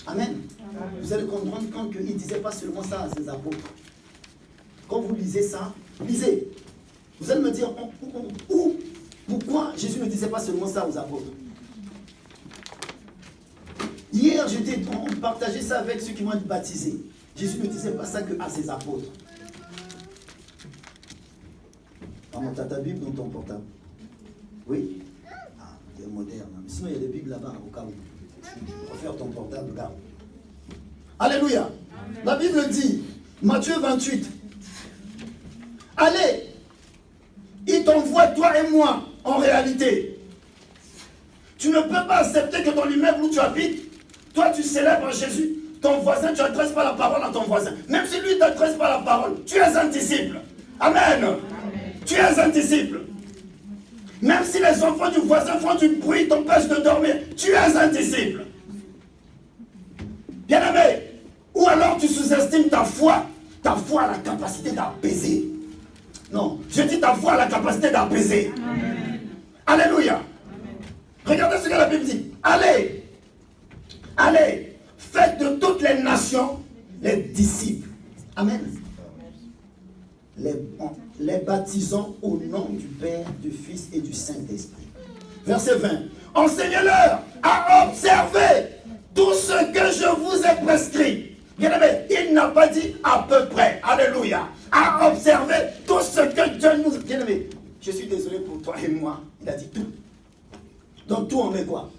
Amen. Vous allez comprendre compte qu'il ne disait pas seulement ça à ses apôtres. Quand vous lisez ça, lisez. Vous allez me dire, pourquoi Jésus ne disait pas seulement ça aux apôtres? Hier, on partageait ça avec ceux qui vont être baptisés. Jésus ne disait pas ça qu'à ses apôtres. Tu as ta Bible dans ton portable? Oui? Ah, tu es moderne. Mais sinon, il y a des Bibles là-bas, au cas où. Tu préfères ton portable, regarde. Alléluia. Amen. La Bible dit, Matthieu 28, allez, il t'envoie toi et moi, en réalité. Tu ne peux pas accepter que dans l'immeuble où tu habites, toi tu célèbres Jésus, ton voisin, tu n'adresses pas la parole à ton voisin. Même si lui ne t'adresse pas la parole, tu es un disciple. Amen. Amen. Tu es un disciple. Même si les enfants du voisin font du bruit, t'empêchent de dormir, tu es un disciple. Bien-aimé, ou alors tu sous-estimes ta foi. Ta foi a la capacité d'apaiser. Non, je dis ta foi a la capacité d'apaiser. Alléluia. Amen. Regardez ce que la Bible dit. Allez, allez, faites de toutes les nations les disciples. Amen. Les baptisant au nom du Père, du Fils et du Saint-Esprit. Verset 20. Enseignez-leur à observer tout ce que je vous ai prescrit. Bien-aimé, il n'a pas dit à peu près. Alléluia. À observer tout ce que Dieu nous a. Bien-aimé, je suis désolé pour toi et moi. Il a dit tout. Dans tout, on met quoi?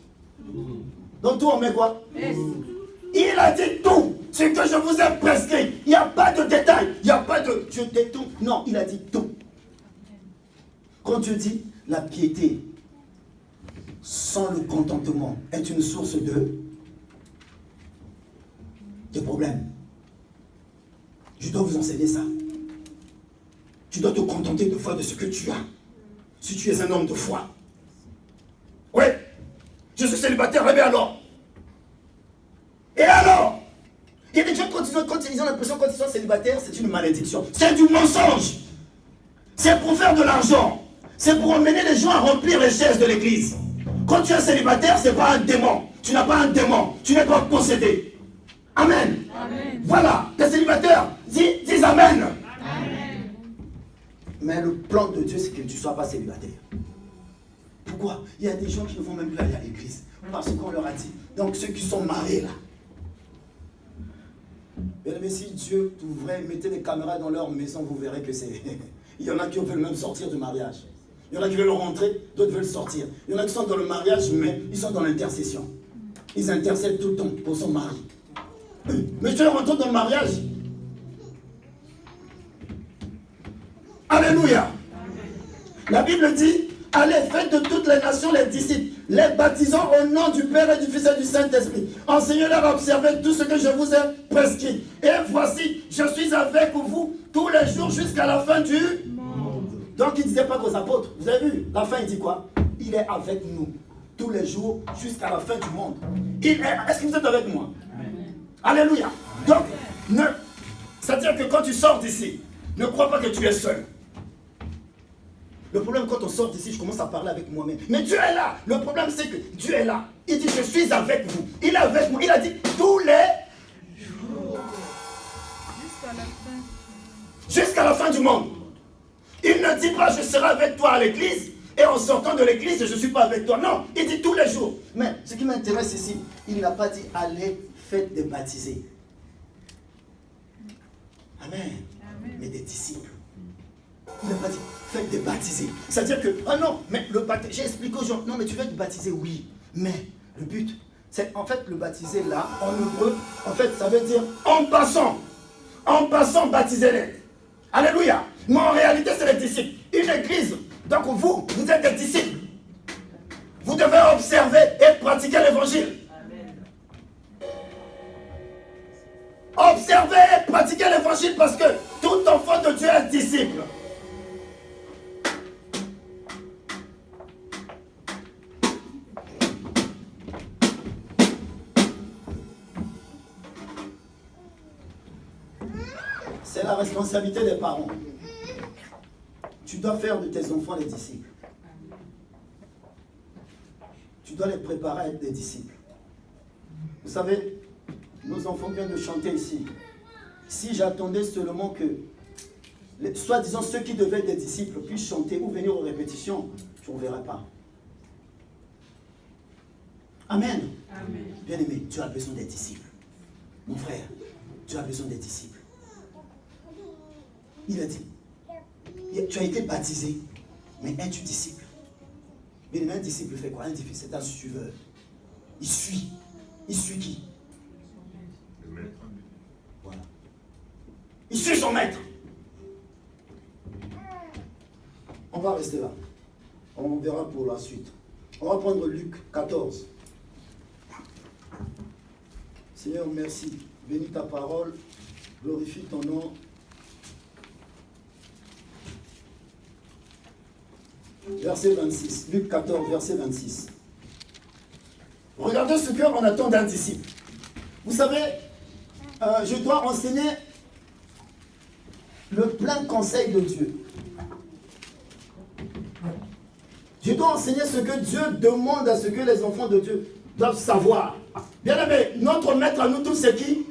Dans tout, on met quoi? Il a dit tout. Ce que je vous ai prescrit. Il n'y a pas de détail. Il n'y a pas de je détourne. Non, il a dit tout. Quand Dieu dit la piété sans le contentement est une source de problèmes. Je dois vous enseigner ça. Tu dois te contenter de foi de ce que tu as. Si tu es un homme de foi. Oui. Je suis célibataire, mais alors. Et alors? Il y a des gens quand ils ont l'impression quand ils sont célibataires, c'est une malédiction. C'est du mensonge. C'est pour faire de l'argent. C'est pour emmener les gens à remplir les chaises de l'église. Quand tu es célibataire, ce n'est pas un démon. Tu n'as pas un démon. Tu n'es pas possédé. Amen. Amen. Voilà. Les célibataires, dis Amen. Amen. Mais le plan de Dieu, c'est que tu ne sois pas célibataire. Pourquoi? Il y a des gens qui ne vont même plus aller à l'église. Parce qu'on leur a dit. Donc ceux qui sont mariés là. Mais si Dieu ouvrait, mettez des caméras dans leur maison, vous verrez que c'est... Il y en a qui veulent même sortir du mariage. Il y en a qui veulent rentrer, d'autres veulent sortir. Il y en a qui sont dans le mariage, mais ils sont dans l'intercession. Ils intercèdent tout le temps pour son mari. Mais tu es rentré dans le mariage. Alléluia. La Bible dit, allez, faites de toutes les nations les disciples, les baptisant au nom du Père et du Fils et du Saint-Esprit. Enseignez-leur à observer tout ce que je vous ai prescrit. Et voici, je suis avec vous tous les jours jusqu'à la fin du monde. Donc il ne disait pas qu'aux apôtres. Vous avez vu, la fin il dit quoi? Il est avec nous tous les jours jusqu'à la fin du monde. Est-ce que vous êtes avec moi? Amen. Alléluia. Donc, c'est-à-dire que quand tu sors d'ici, ne crois pas que tu es seul. Le problème, quand on sort d'ici, je commence à parler avec moi-même. Mais Dieu est là. Le problème, c'est que Dieu est là. Il dit, je suis avec vous. Il est avec moi. Il a dit, tous les jours. Jusqu'à la fin du monde. Il ne dit pas, je serai avec toi à l'église. Et en sortant de l'église, je ne suis pas avec toi. Non, il dit tous les jours. Mais ce qui m'intéresse ici, il n'a pas dit, allez, faites des baptisés. Amen. Amen. Mais des disciples. Il n'a pas dit, faites des baptisés. C'est-à-dire que, ah non, mais le baptême, j'ai expliqué aux gens, non mais tu veux être baptisé, oui. Mais le but, c'est en fait le baptisé là, en hébreu, en fait ça veut dire en passant, baptisez-les. Alléluia. Mais en réalité, c'est les disciples. Une église, donc vous êtes des disciples. Vous devez observer et pratiquer l'évangile. Observez et pratiquer l'évangile parce que tout enfant de Dieu est disciple. C'est la responsabilité des parents. Tu dois faire de tes enfants des disciples. Tu dois les préparer à être des disciples. Vous savez, nos enfants viennent de chanter ici. Si j'attendais seulement que, soi-disant ceux qui devaient être des disciples puissent chanter ou venir aux répétitions, je ne verrai pas. Amen. Amen. Bien-aimé, tu as besoin des disciples. Mon frère, tu as besoin des disciples. Il a dit, tu as été baptisé, mais es-tu disciple? Mais un disciple fait quoi? Un disciple, c'est un suiveur. Il suit. Il suit qui? Le maître. Voilà. Il suit son maître. On va rester là. On verra pour la suite. On va prendre Luc 14. Seigneur, merci. Bénis ta parole. Glorifie ton nom. Verset 26. Luc 14, verset 26. Regardez ce qu'on attend d'un disciple. Vous savez, je dois enseigner le plein conseil de Dieu. Je dois enseigner ce que Dieu demande à ce que les enfants de Dieu doivent savoir. Bien aimé, notre maître à nous tous, c'est qui?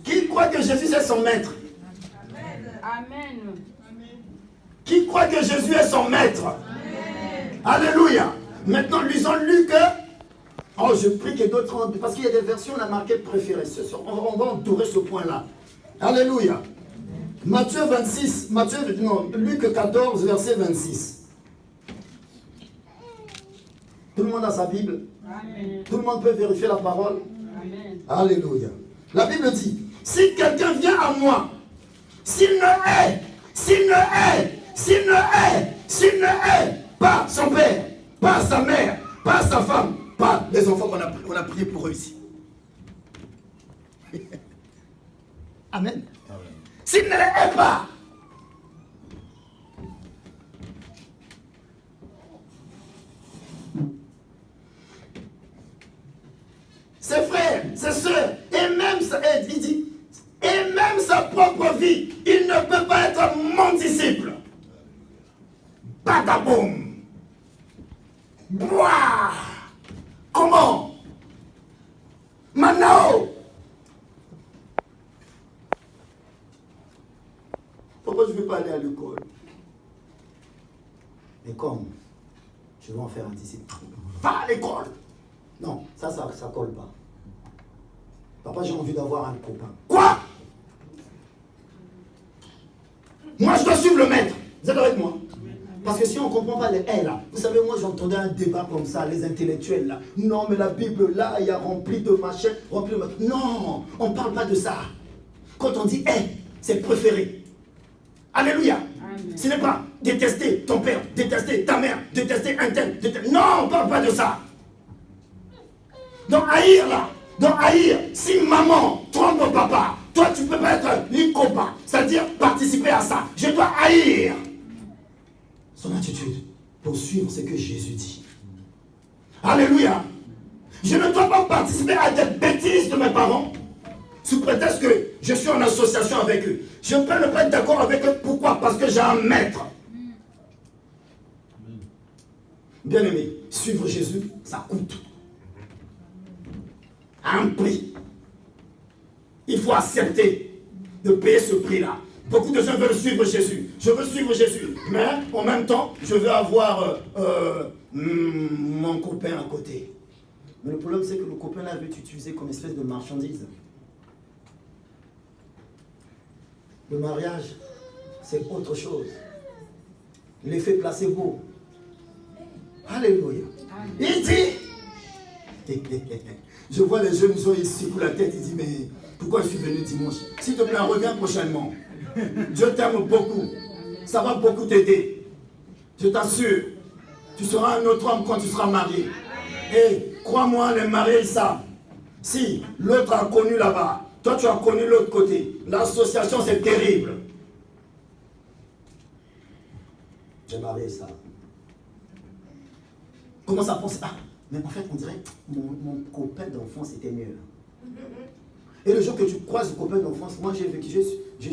Qui croit que Jésus est son maître? Amen. Qui croit que Jésus est son maître? Amen. Alléluia. Maintenant, lisons Luc. Oh, je prie que d'autres... Parce qu'il y a des versions, on a marqué préférées. On va entourer ce point-là. Alléluia. Matthieu 26, Luc 14, verset 26. Tout le monde a sa Bible? Amen. Tout le monde peut vérifier la parole? Amen. Alléluia. La Bible dit, si quelqu'un vient à moi, s'il ne hait pas son père, pas sa mère, pas sa femme, pas les enfants qu'on a prié pour eux ici. Amen. S'il ne les hait pas, ses frères, ses soeurs, et même, il dit, et même sa propre vie, il ne peut pas être mon disciple. Badaboum. Boah. Comment? Manao. Pourquoi je ne veux pas aller à l'école? Mais comme je veux en faire un disciple, va à l'école. Non, ça colle pas. Papa, j'ai envie d'avoir un copain. Quoi? Moi, je dois suivre le maître. Vous êtes avec moi? Parce que si on ne comprend pas les « là », vous savez, moi, j'entendais un débat comme ça, les intellectuels, là. Non, mais la Bible, là, il y a rempli de machin, rempli de machin. Non, on ne parle pas de ça. Quand on dit « c'est préféré. Alléluia. Amen. Ce n'est pas détester ton père, détester ta mère, détester un tel, Non, on ne parle pas de ça. Dans haïr, là, dans haïr, si maman trompe papa, toi, tu ne peux pas être ni copain, c'est-à-dire participer à ça. Je dois haïr son attitude pour suivre ce que Jésus dit. Alléluia. Je ne dois pas participer à des bêtises de mes parents sous prétexte que je suis en association avec eux. Je peux ne pas être d'accord avec eux. Pourquoi? Parce que j'ai un maître. Bien-aimé, suivre Jésus, ça coûte. À un prix. Il faut accepter de payer ce prix-là. Beaucoup de gens veulent suivre Jésus. Je veux suivre Jésus. Mais en même temps, je veux avoir mon copain à côté. Mais le problème, c'est que le copain là veut t'utiliser comme espèce de marchandise. Le mariage, c'est autre chose. L'effet placebo. Alléluia. Il dit, je vois les jeunes gens, ils secouent la tête, ils disent, mais pourquoi je suis venu dimanche? S'il te plaît, reviens prochainement. Dieu t'aime beaucoup. Ça va beaucoup t'aider. Je t'assure. Tu seras un autre homme quand tu seras marié. Et crois-moi, les mariés, ils savent. Si l'autre a connu là-bas, toi tu as connu l'autre côté. L'association, c'est terrible. J'ai marié ça. Commence à penser, mais en fait, on dirait, mon copain d'enfance était mieux. Et le jour que tu croises le copain d'enfance, moi j'ai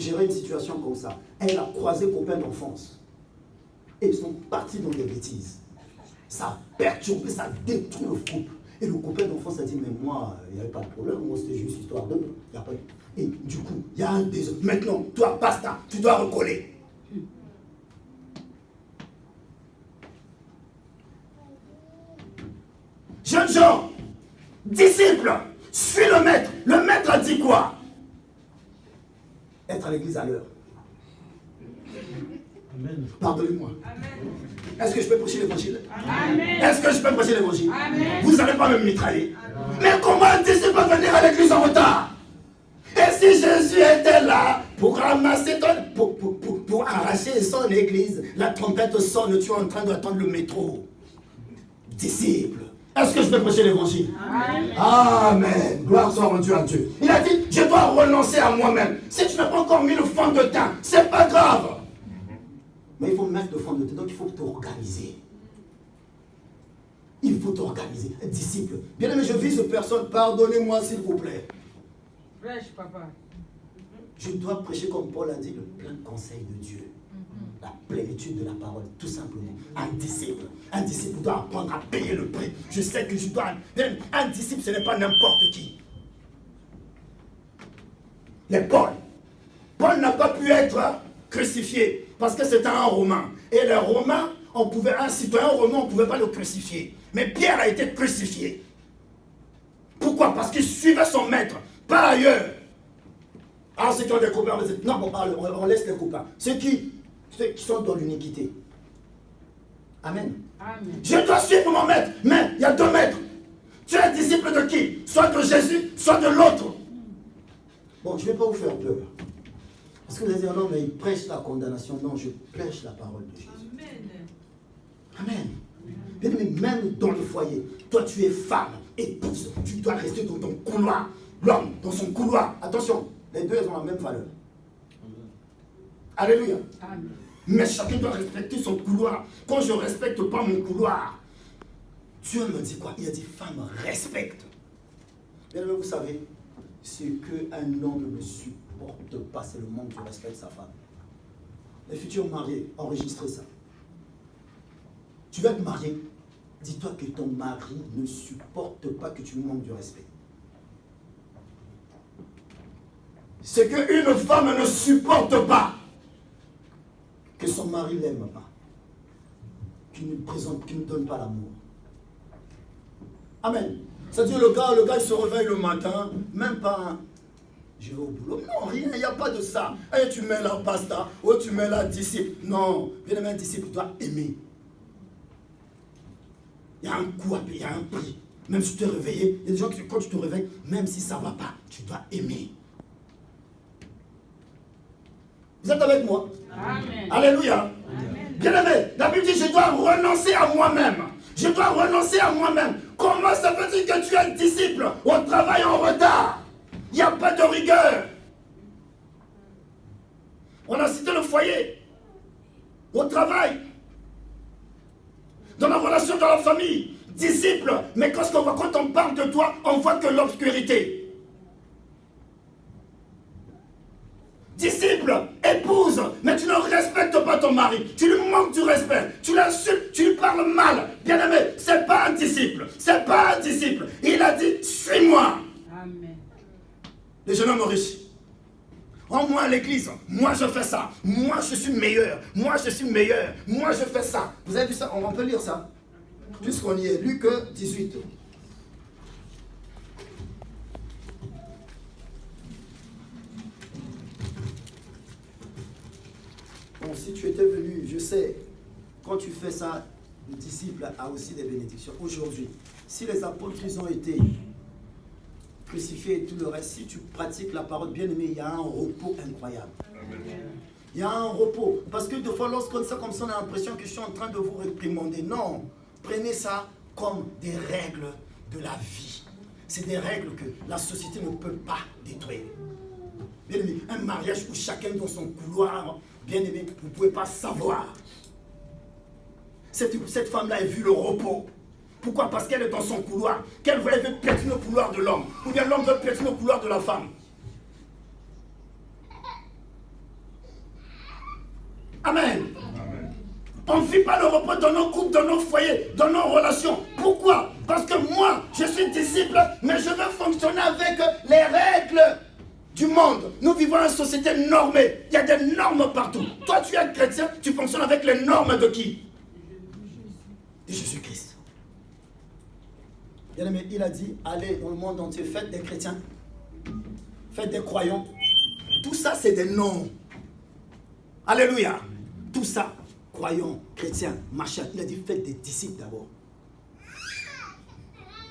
géré une situation comme ça. Elle a croisé le copain d'enfance. Et ils sont partis dans des bêtises. Ça a perturbé, ça a détruit le couple. Et le copain d'enfance a dit, mais moi, il n'y avait pas de problème, moi c'était juste histoire de... Et du coup, il y a un désordre. Maintenant, toi, basta, tu dois recoller. Jeunes gens, disciples, suis le maître. Le maître a dit quoi? Être à l'église à l'heure. Amen. Pardonnez-moi. Est-ce que je peux prêcher l'évangile? Amen. Est-ce que je peux prêcher l'évangile? Amen. Vous n'allez pas me mitrailler. Mais comment un disciple peut venir à l'église en retard? Et si Jésus était là pour ramasser pour arracher son église, la trompette sonne, tu es en train d'attendre le métro. Disciple, est-ce que je peux prêcher l'évangile? Amen. Amen. Gloire soit rendue à Dieu. Il a dit, je dois renoncer à moi-même. Si tu n'as pas encore mis le fond de teint, c'est pas grave. Mais il faut mettre le fond de teint, donc il faut t'organiser. Il faut t'organiser. Disciple. Bien aimé, je vise personne. Pardonnez-moi s'il vous plaît. Prêche, papa. Je dois prêcher comme Paul a dit, le plein conseil de Dieu. La plénitude de la parole, tout simplement. Un disciple doit apprendre à payer le prix. Je sais que je dois... Un disciple, ce n'est pas n'importe qui. Mais Paul n'a pas pu être crucifié parce que c'était un Romain. Et les Romains, un citoyen romain, on ne pouvait pas le crucifier. Mais Pierre a été crucifié. Pourquoi? Parce qu'il suivait son maître, pas ailleurs. Alors ceux qui ont des copains, on dit, non, bon, on laisse les copains. Ceux qui sont dans l'iniquité. Amen. Amen. Je dois suivre mon maître, mais il y a deux maîtres. Tu es disciple de qui? Soit de Jésus, soit de l'autre. Bon, je ne vais pas vous faire peur. Parce que vous allez dire, non, mais il prêche la condamnation. Non, je prêche la parole de Jésus. Amen. Bien aimé, même dans le foyer, toi tu es femme, épouse, tu dois rester dans ton couloir. L'homme, dans son couloir. Attention, les deux ont la même valeur. Alléluia. Amen. Mais chacun doit respecter son couloir. Quand je ne respecte pas mon couloir, Dieu me dit quoi? Il a dit, femme, respecte. Bien aimé, vous savez, ce qu'un homme ne supporte pas, c'est le manque de respect de sa femme. Les futurs mariés, enregistrez ça. Tu vas te marier, dis-toi que ton mari ne supporte pas que tu lui manques du respect. Ce qu'une femme ne supporte pas, que son mari ne l'aime pas, qu'il ne donne pas l'amour. Amen. C'est-à-dire le gars il se réveille le matin, même pas je vais au boulot. Non, rien, il n'y a pas de ça. Et tu mets la pasta, ou tu mets la disciple. Non, bien aimé, un disciple doit aimer. Il y a un coût à payer, il y a un prix. Même si tu es réveillé, il y a des gens qui, quand tu te réveilles, même si ça ne va pas, tu dois aimer. Vous êtes avec moi? Amen. Alléluia. Amen. Bien aimé, la Bible dit, je dois renoncer à moi-même. Je dois renoncer à moi-même. Comment ça veut dire que tu es un disciple au travail en retard? Il n'y a pas de rigueur. On a cité le foyer. Au travail. Dans la relation, dans la famille. Disciple. Mais quand on parle de toi, on voit que l'obscurité. Disciple, épouse, mais tu ne respectes pas ton mari, tu lui manques du respect, tu l'insultes, tu lui parles mal. Bien aimé, c'est pas un disciple, c'est pas un disciple. Il a dit, suis-moi. Amen. Les jeunes hommes riches. En moi à l'église, moi je fais ça, moi je suis meilleur, moi je suis meilleur, moi je fais ça. Vous avez vu ça? On peut lire ça. Puisqu'on y est, Luc 18. Bon, si tu étais venu, je sais, quand tu fais ça, le disciple a aussi des bénédictions. Aujourd'hui, si les apôtres ils ont été crucifiés et tout le reste, si tu pratiques la parole bien aimée, il y a un repos incroyable. Il y a un repos. Parce que des fois, lorsqu'on ça comme ça, on a l'impression que je suis en train de vous réprimander. Non, prenez ça comme des règles de la vie. C'est des règles que la société ne peut pas détruire. Bien aimé, un mariage où chacun dans son couloir, bien aimé, vous ne pouvez pas savoir. Cette femme-là a vu le repos. Pourquoi? Parce qu'elle est dans son couloir. Qu'elle veut piétiner le couloir de l'homme. Ou bien l'homme veut piétiner le couloir de la femme. Amen. Amen. On ne vit pas le repos dans nos couples, dans nos foyers, dans nos relations. Pourquoi? Parce que moi, je suis disciple, mais je veux fonctionner avec les règles du monde. Nous vivons dans une société normée. Il y a des normes partout. Toi, tu es chrétien, tu fonctionnes avec les normes de qui? De Jésus-Christ. Bien aimé, il a dit, allez dans le monde entier, faites des chrétiens, faites des croyants. Tout ça, c'est des noms. Alléluia. Tout ça, croyants, chrétiens, machin. Il a dit, faites des disciples d'abord.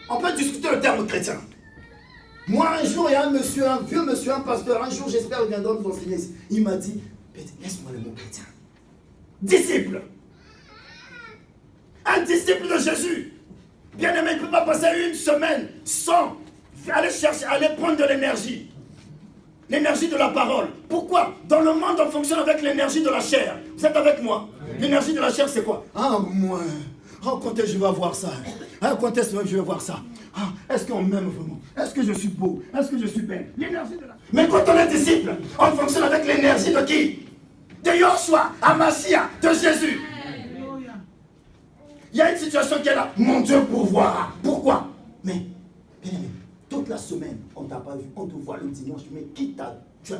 On peut discuter le terme chrétien. Moi, un jour, il y a un monsieur, un vieux monsieur, un pasteur, un jour, j'espère qu'il viendra nous enseigner. Il m'a dit, laisse-moi le mot chrétien. Disciple. Un disciple de Jésus. Bien aimé, il ne peut pas passer une semaine sans aller chercher, aller prendre de l'énergie. L'énergie de la parole. Pourquoi? Dans le monde, on fonctionne avec l'énergie de la chair. Vous êtes avec moi? L'énergie de la chair, c'est quoi? Ah, moi, quand est-ce que je vais voir ça? Quand est-ce que je vais voir ça? Est-ce qu'on m'aime vraiment? Est-ce que je suis beau? Est-ce que je suis belle? L'énergie de la... Mais quand on est disciple, on fonctionne avec l'énergie de qui? De Yoshua, Amasia, de Jésus. Il y a une situation qui est là. Mon Dieu pourvoira. Pourquoi? Mais, bien aimé, toute la semaine, on ne t'a pas vu, on te voit le dimanche, mais qui t'a... Tu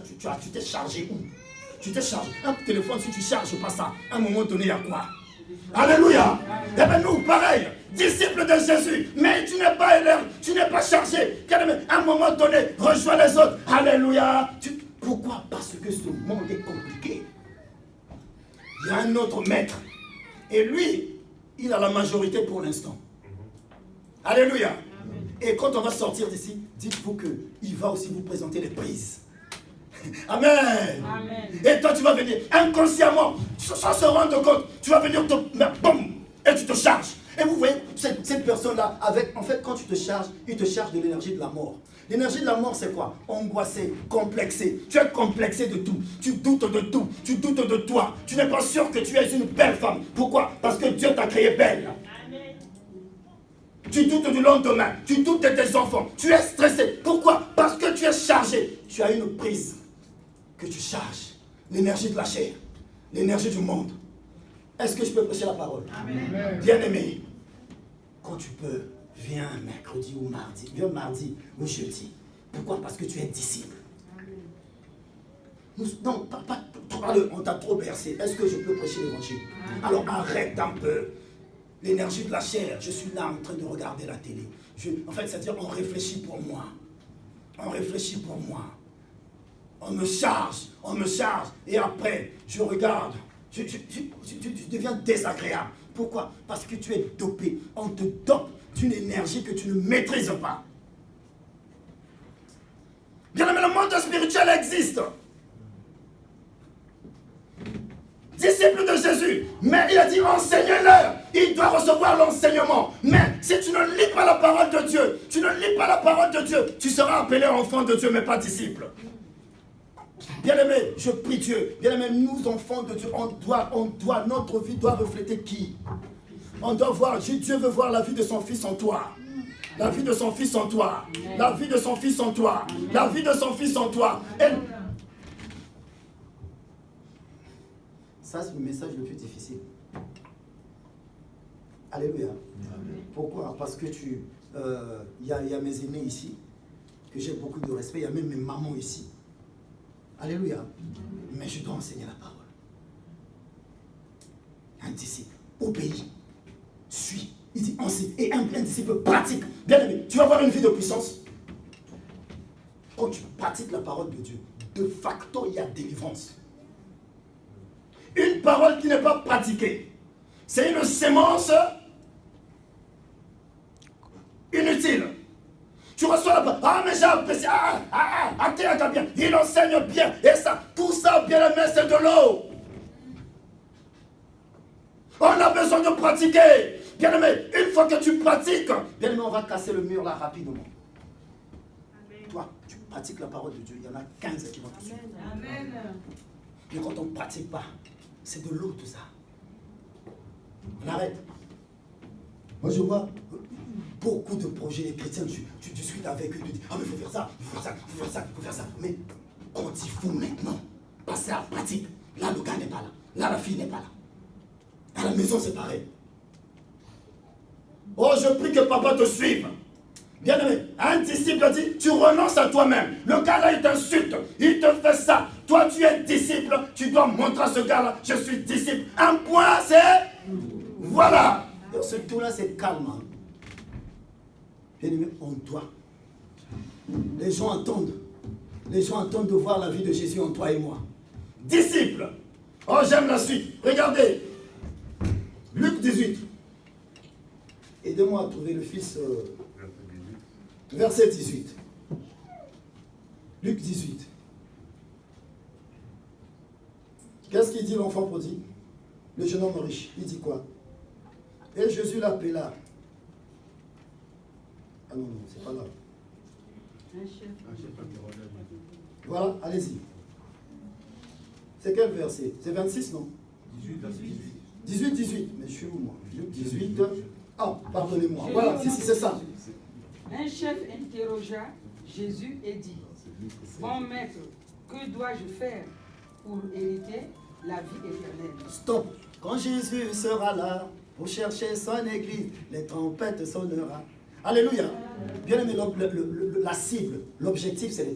t'es chargé où? Tu t'es chargé. Un téléphone, si tu charges pas ça, à un moment donné, il y a quoi? Alléluia. Eh bien nous, pareil, disciples de Jésus, mais tu n'es pas élève, tu n'es pas chargé. À un moment donné, rejoins les autres. Alléluia. Pourquoi? Parce que ce monde est compliqué. Il y a un autre maître. Et lui, il a la majorité pour l'instant. Alléluia. Amen. Et quand on va sortir d'ici, dites-vous qu'il va aussi vous présenter les prises. Amen. Amen. Et toi, tu vas venir inconsciemment, sans se rendre compte, tu vas venir te mettre, boum, et tu te charges. Et vous voyez, cette personne-là, en fait, quand tu te charges, il te charge de l'énergie de la mort. L'énergie de la mort, c'est quoi? Angoissé, complexé. Tu es complexé de tout. Tu doutes de tout. Tu doutes de toi. Tu n'es pas sûr que tu es une belle femme. Pourquoi? Parce que Dieu t'a créé belle. Amen. Tu doutes du lendemain. Tu doutes de tes enfants. Tu es stressé. Pourquoi? Parce que tu es chargé. Tu as une prise que tu charges. L'énergie de la chair. L'énergie du monde. Est-ce que je peux prêcher la parole? Amen. Bien-aimé, quand tu peux, viens mercredi ou mardi, viens mardi ou jeudi. Pourquoi? Parce que tu es disciple. Non, on t'a trop bercé. Est-ce que je peux prêcher l'évangile? Alors arrête un peu. L'énergie de la chair, je suis là en train de regarder la télé. En fait, c'est-à-dire on réfléchit pour moi. On réfléchit pour moi. On me charge, et après, je regarde. Tu deviens désagréable. Pourquoi? Parce que tu es dopé. On te dope d'une énergie que tu ne maîtrises pas. Bien aimé, le monde spirituel existe. Disciple de Jésus. Mais il a dit enseigne-leur. Il doit recevoir l'enseignement. Mais si tu ne lis pas la parole de Dieu, tu seras appelé enfant de Dieu, mais pas disciple. Bien-aimé, je prie Dieu. Bien-aimé, nous enfants de Dieu, notre vie doit refléter qui? On doit voir, Dieu veut voir la vie de son fils en toi. La vie de son fils en toi. La vie de son fils en toi. La vie de son fils en toi. Ça, c'est le message le plus difficile. Alléluia. Amen. Pourquoi? Parce que il y a mes aînés ici, que j'ai beaucoup de respect. Il y a même mes mamans ici. Alléluia. Mais je dois enseigner la parole. Un disciple obéit, suit. Il dit enseigne. Et un disciple pratique. Bien aimé, tu vas avoir une vie de puissance. Quand tu pratiques la parole de Dieu, de facto, il y a délivrance. Une parole qui n'est pas pratiquée, c'est une sémence inutile. Tu reçois la parole. Ah, mais j'ai apprécié. Bien. Il enseigne bien. Et ça, tout ça, bien aimé, c'est de l'eau. On a besoin de pratiquer. Bien aimé, une fois que tu pratiques, bien aimé, on va casser le mur là rapidement. Amen. Toi, tu pratiques la parole de Dieu. Il y en a 15 qui vont te suivre. Amen. Mais quand on ne pratique pas, c'est de l'eau tout ça. On arrête. Moi je vois beaucoup de projets, les chrétiens, tu discutes avec eux, tu dis, ah mais il faut faire ça, il faut faire ça, il faut faire ça, il faut faire ça. Mais quand il faut maintenant passer à la pratique, là le gars n'est pas là, là la fille n'est pas là. À la maison, c'est pareil. Oh, je prie que papa te suive. Bien aimé, un disciple dit, tu renonces à toi-même. Le gars-là, il t'insulte, il te fait ça. Toi, tu es disciple, tu dois montrer à ce gars-là, je suis disciple. Un point, c'est... Voilà. Et ce tout-là, c'est calme. Hein. Bien aimé, on doit. Les gens attendent. Les gens attendent de voir la vie de Jésus en toi et moi. Disciple. Oh, j'aime la suite. Regardez. Luc 18. Aidez-moi à trouver le fils... verset 18. Luc 18. Qu'est-ce qu'il dit l'enfant prodigue? Le jeune homme riche. Il dit quoi? Et Jésus l'appela. Ah non, non, c'est pas là. Un chef. Voilà, allez-y. C'est quel verset? C'est 26, non? 18, 18. Mais je suis où, moi? Luc 18. Ah, pardonnez-moi. Voilà, c'est ça. Un chef interrogea Jésus et dit, bon maître, que dois-je faire pour hériter la vie éternelle? Stop. Quand Jésus sera là pour chercher son église, les trompettes sonneront. Alléluia. Bien aimé, la cible, l'objectif, c'est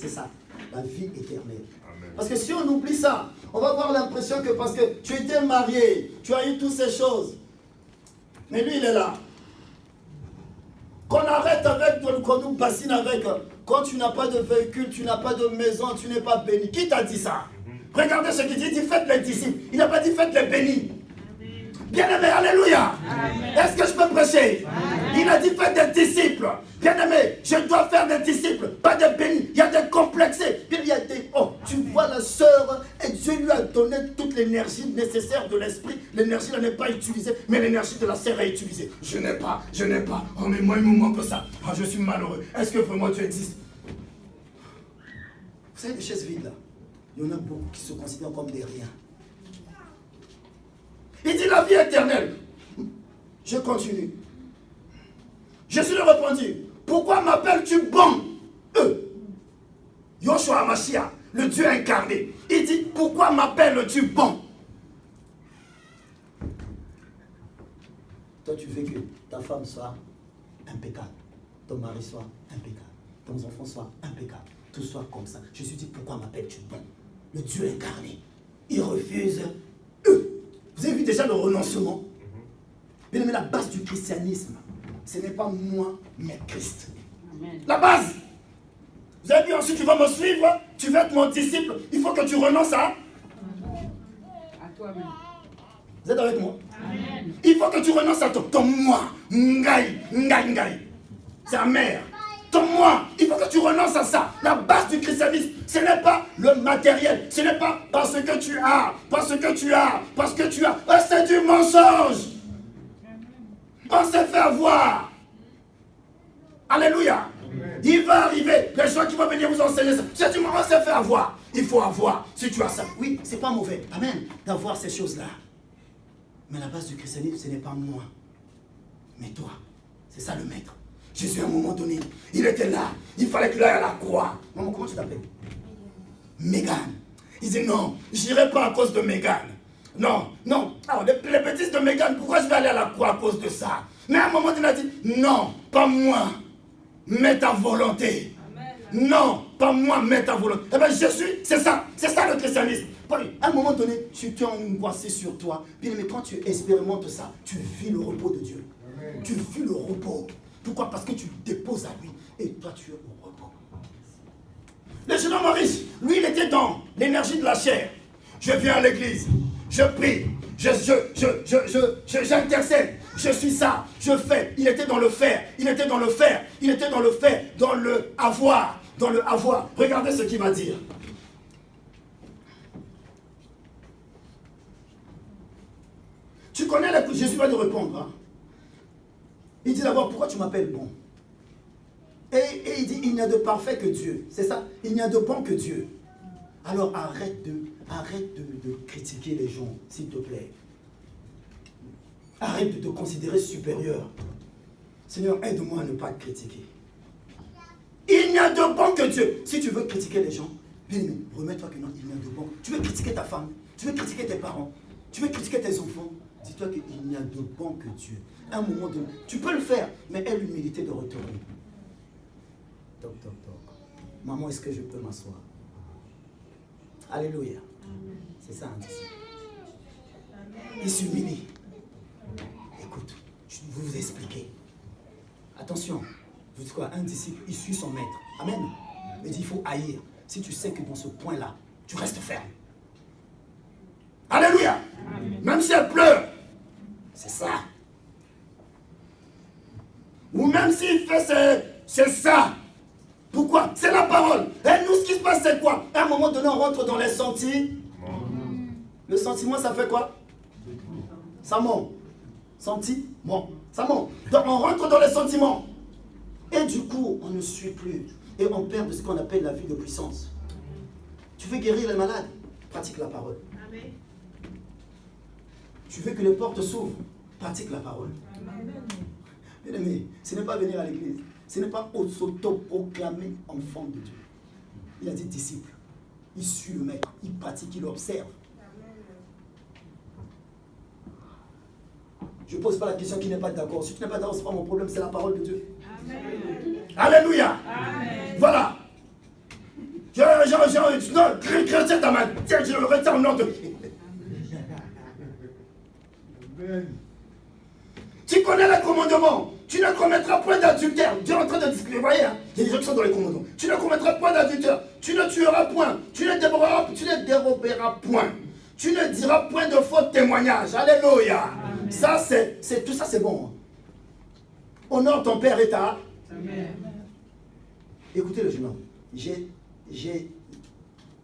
ça, la vie éternelle. Parce que si on oublie ça, on va avoir l'impression que parce que tu étais marié, tu as eu toutes ces choses. Mais lui, il est là. Qu'on arrête avec, qu'on nous bassine avec. Quand tu n'as pas de véhicule, tu n'as pas de maison, tu n'es pas béni. Qui t'a dit ça? Regardez ce qu'il dit, il dit faites les disciples. Il n'a pas dit faites les bénis. Bien-aimé, alléluia. Est-ce que je peux prêcher? Il a dit faites des disciples. Bien-aimé, je dois faire des disciples, pas des bénis. Il y a des complexés. Il y a des... Oh, tu vois la sœur, et Dieu lui a donné toute l'énergie nécessaire de l'esprit. L'énergie là n'est pas utilisée, mais l'énergie de la sœur est utilisée. Je n'ai pas. Oh, mais moi, il me manque ça. Oh, je suis malheureux. Est-ce que vraiment tu existes? Vous savez, les chaises vides là, il y en a beaucoup qui se considèrent comme des riens. Il dit la vie éternelle. Je continue. Jésus lui répondit, pourquoi m'appelles-tu bon? Yoshua Mashiach, le Dieu incarné. Il dit, pourquoi m'appelles-tu bon? Toi, tu veux que ta femme soit impeccable, ton mari soit impeccable, ton enfant soit impeccable, tout soit comme ça. Jésus dit, pourquoi m'appelles-tu bon? Le Dieu incarné, il refuse eux. Vous avez vu déjà le renoncement? Bien aimé, la base du christianisme, ce n'est pas moi, mais Christ. Amen. La base. Vous avez vu ensuite, tu vas me suivre, tu vas être mon disciple. Il faut que tu renonces à toi-même. Vous êtes avec moi? Amen. Il faut que tu renonces à ton moi. Ngai. C'est amer. Ton moi. Il faut que tu renonces à ça. La base du christianisme, ce n'est pas le matériel. Ce n'est pas parce que tu as. C'est du mensonge. On s'est fait avoir. Alléluia. Il va arriver, les gens qui vont venir vous enseigner ça. C'est du moment, on s'est fait avoir. Il faut avoir, si tu as ça. Oui, c'est pas mauvais. Amen. D'avoir ces choses-là. Mais la base du christianisme, ce n'est pas moi, mais toi. C'est ça le maître. Jésus, à un moment donné, il était là. Il fallait qu'il aille à la croix. Maman, comment tu t'appelles? Mégane. Il dit non, j'irai pas à cause de Mégane. Non. Alors, les bêtises de Mégane, pourquoi je vais aller à la croix à cause de ça? Mais à un moment, il a dit non, pas moi, mais ta volonté. Amen. Non, pas moi, mais ta volonté. Eh bien, Jésus, c'est ça le christianisme. À un moment donné, tu t'es angoissé sur toi. Bien, mais quand tu expérimentes ça, tu vis le repos de Dieu. Amen. Tu vis le repos. Pourquoi? Parce que tu déposes à lui et toi, tu es au repos. Le jeune homme riche, lui, il était dans l'énergie de la chair. Je viens à l'église, je prie, j'intercède, je suis ça, je fais. Il était dans le faire, dans le avoir. Regardez ce qu'il va dire. Tu connais la... Jésus va lui répondre. Hein? Il dit d'abord, pourquoi tu m'appelles bon? Et il dit, il n'y a de parfait que Dieu. C'est ça, il n'y a de bon que Dieu. Alors arrête de critiquer les gens, s'il te plaît. Arrête de te considérer supérieur. Seigneur, aide-moi à ne pas te critiquer. Il n'y a de bon que Dieu. Si tu veux critiquer les gens, bien, remets-toi que non, il n'y a de bon. Tu veux critiquer ta femme, tu veux critiquer tes parents, Tu veux critiquer tes enfants? Dis-toi qu'il n'y a de bon que Dieu. À un moment donné, tu peux le faire, mais aie l'humilité de retourner. Toc, toc, toc. Maman, est-ce que je peux m'asseoir? Alléluia. C'est ça un disciple. Il s'humilie. Écoute, je vais vous expliquer. Attention, vous dites quoi? Un disciple, il suit son maître. Amen. Il dit, il faut haïr. Si tu sais que dans ce point-là, tu restes ferme. Alléluia. Amen. Même si elle pleure. C'est ça. Ou même s'il fait c'est ça. Pourquoi? C'est la parole. Et nous, ce qui se passe, c'est quoi? À un moment donné, on rentre dans les sentiments. Le sentiment, ça fait quoi? Ça monte. Sentiment. Ça monte. Donc on rentre dans les sentiments. Et du coup, on ne suit plus. Et on perd de ce qu'on appelle la vie de puissance. Tu veux guérir les malades? Pratique la parole. Amen. Tu veux que les portes s'ouvrent? Pratique la parole. Bien aimé, ce n'est pas venir à l'église. Ce n'est pas s'auto-proclamer enfant de Dieu. Il a dit disciple. Il suit le maître. Il pratique, il observe. Je ne pose pas la question qui n'est pas d'accord. Si tu n'es pas d'accord, ce n'est pas mon problème, c'est la parole de Dieu. Amen. Alléluia. Amen. Voilà. Non, chrétien dans ma tête, je le retiens au nom de... Tu connais les commandements. Tu ne commettras point d'adultère. Dieu est en train de discuter. Vous voyez, hein? Il y a des gens qui sont dans les commandements. Tu ne commettras point d'adultère. Tu ne tueras point. Tu ne déroberas point. Tu ne diras point de faux témoignages. Alléluia. Amen. Ça, c'est tout ça, c'est bon. Honore ton père et ta. Amen. Écoutez le jeune homme. J'ai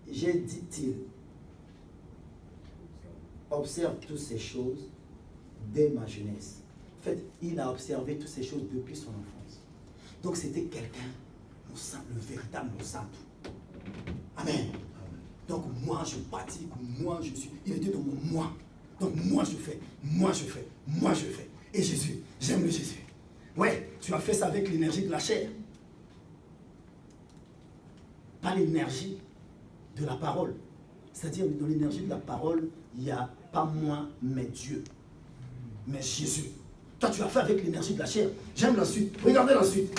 dit-il, observe toutes ces choses dès ma jeunesse. En fait, il a observé toutes ces choses depuis son enfance. Donc c'était quelqu'un, le véritable Moussant. Amen. Donc moi je pratique, moi je suis. Il était dans mon moi. Donc moi je fais, moi je fais, moi je fais. Et Jésus, j'aime le Jésus. Ouais, tu as fait ça avec l'énergie de la chair. Pas l'énergie de la parole. C'est-à-dire, dans l'énergie de la parole, il n'y a pas moi, mais Dieu. Mais Jésus. Toi, tu as fait avec l'énergie de la chair. J'aime la suite. Regardez la suite.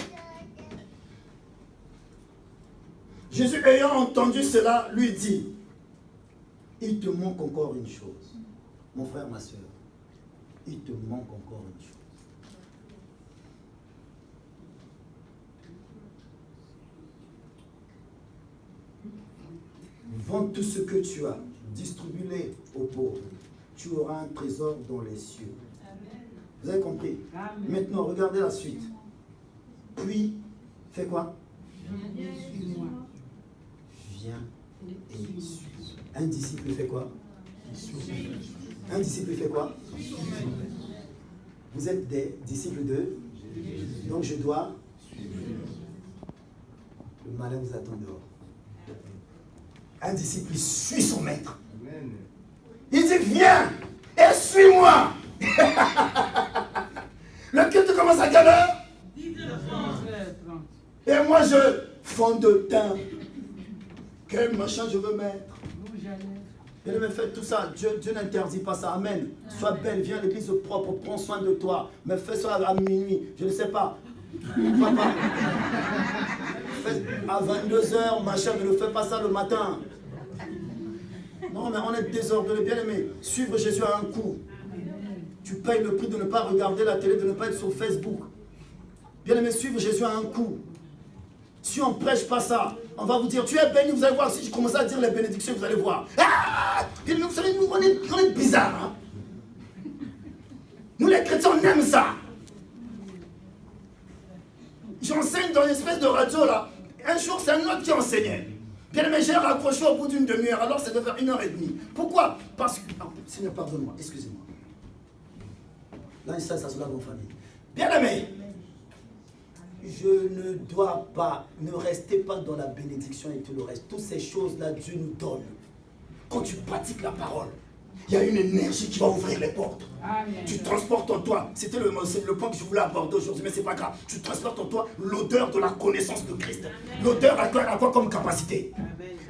Jésus, ayant entendu cela, lui dit, Il te manque encore une chose. Mon frère, ma soeur. Il te manque encore une chose. Vends tout ce que tu as, distribue-les aux pauvres. Tu auras un trésor dans les cieux. Vous avez compris? Amen. Maintenant, regardez la suite. Puis, fais quoi? Suis-moi. Viens et suis. Un disciple fait quoi? Un disciple fait quoi? Vous êtes des disciples de? Donc je dois? Le malin vous attend dehors. Un disciple, il suit son maître. il dit, viens et suis-moi. Le culte commence à quelle heure? 11h30. Et moi je fond de teint. Quel machin je veux mettre? Rouge à lèvres. Bien aimé, fais tout ça. Dieu n'interdit pas ça. Amen. Sois belle, viens à l'église propre, prends soin de toi. Mais fais ça à minuit. Je ne sais pas. Papa. Fais à 22h, machin, ne fais pas ça le matin. Non, mais on est désordonné. Bien aimé, suivre Jésus à un coup. Tu payes le prix de ne pas regarder la télé, de ne pas être sur Facebook. Bien aimé, suivre Jésus à un coup. Si on ne prêche pas ça, on va vous dire, tu es béni, vous allez voir. Si je commence à dire les bénédictions, vous allez voir. Ah, vous savez, nous, on est bizarres. Hein? Nous, les chrétiens, on aime ça. J'enseigne dans une espèce de radio, là. Un jour, c'est un autre qui enseignait. Bien aimé, j'ai raccroché au bout d'une demi-heure, alors c'est de faire 1h30. Pourquoi? Parce que... Oh, Seigneur, pardonne-moi, excusez-moi. Là, ça se lave en famille. Bien aimé, je ne dois pas, ne restez pas dans la bénédiction et tout le reste. Toutes ces choses-là, Dieu nous donne. Quand tu pratiques la parole, il y a une énergie qui va ouvrir les portes. Amen. Tu transportes en toi, c'était le point que je voulais aborder aujourd'hui, mais c'est pas grave. Tu transportes en toi l'odeur de la connaissance de Christ. L'odeur à quoi comme capacité?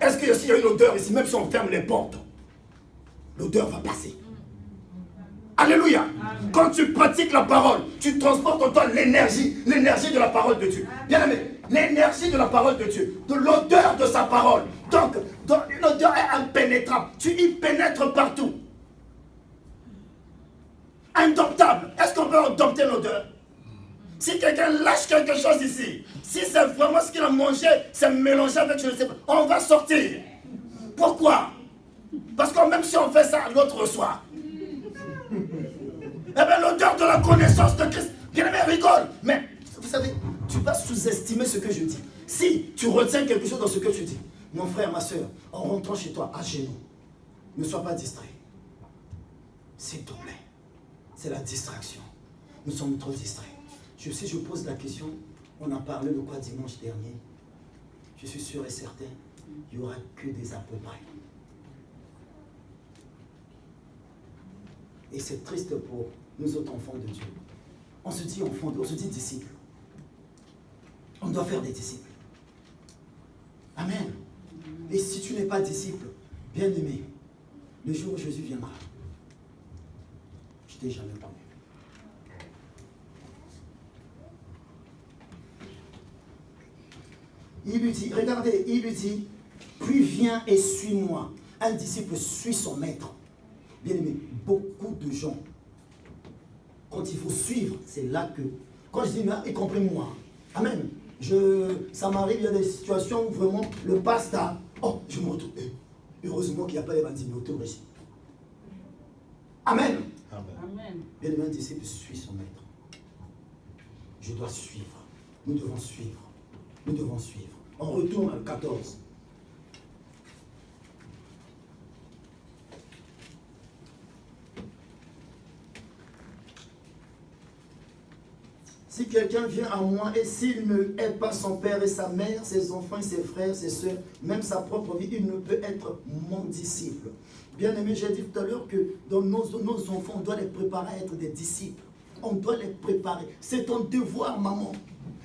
Est-ce qu'il y a une odeur ici, même si on ferme les portes, l'odeur va passer. Alléluia. Amen. Quand tu pratiques la parole, tu transportes en toi l'énergie de la parole de Dieu. Bien aimé, l'énergie de la parole de Dieu, de l'odeur de sa parole. Donc, l'odeur est impénétrable. Tu y pénètres partout. Indomptable. Est-ce qu'on peut dompter l'odeur? Si quelqu'un lâche quelque chose ici, si c'est vraiment ce qu'il a mangé, c'est mélangé avec je ne sais pas, on va sortir. Pourquoi? Parce que même si on fait ça, l'autre reçoit. Eh bien, l'odeur de la connaissance de Christ, bien aimé, rigole. Mais, vous savez, tu vas sous-estimer ce que je dis. Si tu retiens quelque chose dans ce que tu dis, mon frère, ma soeur, en rentrant chez toi, à genoux, ne sois pas distrait. S'il te plaît. C'est la distraction. Nous sommes trop distraits. Si je pose la question, on a parlé de quoi dimanche dernier? Je suis sûr et certain, il n'y aura que des à peu près. Et c'est triste pour nous autres enfants de Dieu. On se dit enfants, on se dit disciples. On doit faire des disciples. Amen. Et si tu n'es pas disciple, bien aimé, le jour où Jésus viendra, je ne t'ai jamais connu. Il lui dit, regardez, il lui dit, puis viens et suis-moi. Un disciple suit son maître. Bien aimé, beaucoup de gens, quand il faut suivre, c'est là que, quand je dis, y compris moi, amen, ça m'arrive, il y a des situations où vraiment le pasteur, oh, je me retrouve, heureusement qu'il n'y a pas l'évangile ici. Amen. Amen. Bien aimé, un disciple suit son maître. Je dois suivre. Nous devons suivre. Nous devons suivre. On retourne à 14. Si quelqu'un vient à moi et s'il ne hait pas son père et sa mère, ses enfants et ses frères, ses soeurs, même sa propre vie, il ne peut être mon disciple. Bien aimé, j'ai dit tout à l'heure que dans nos enfants, on doit les préparer à être des disciples. On doit les préparer. C'est ton devoir, maman.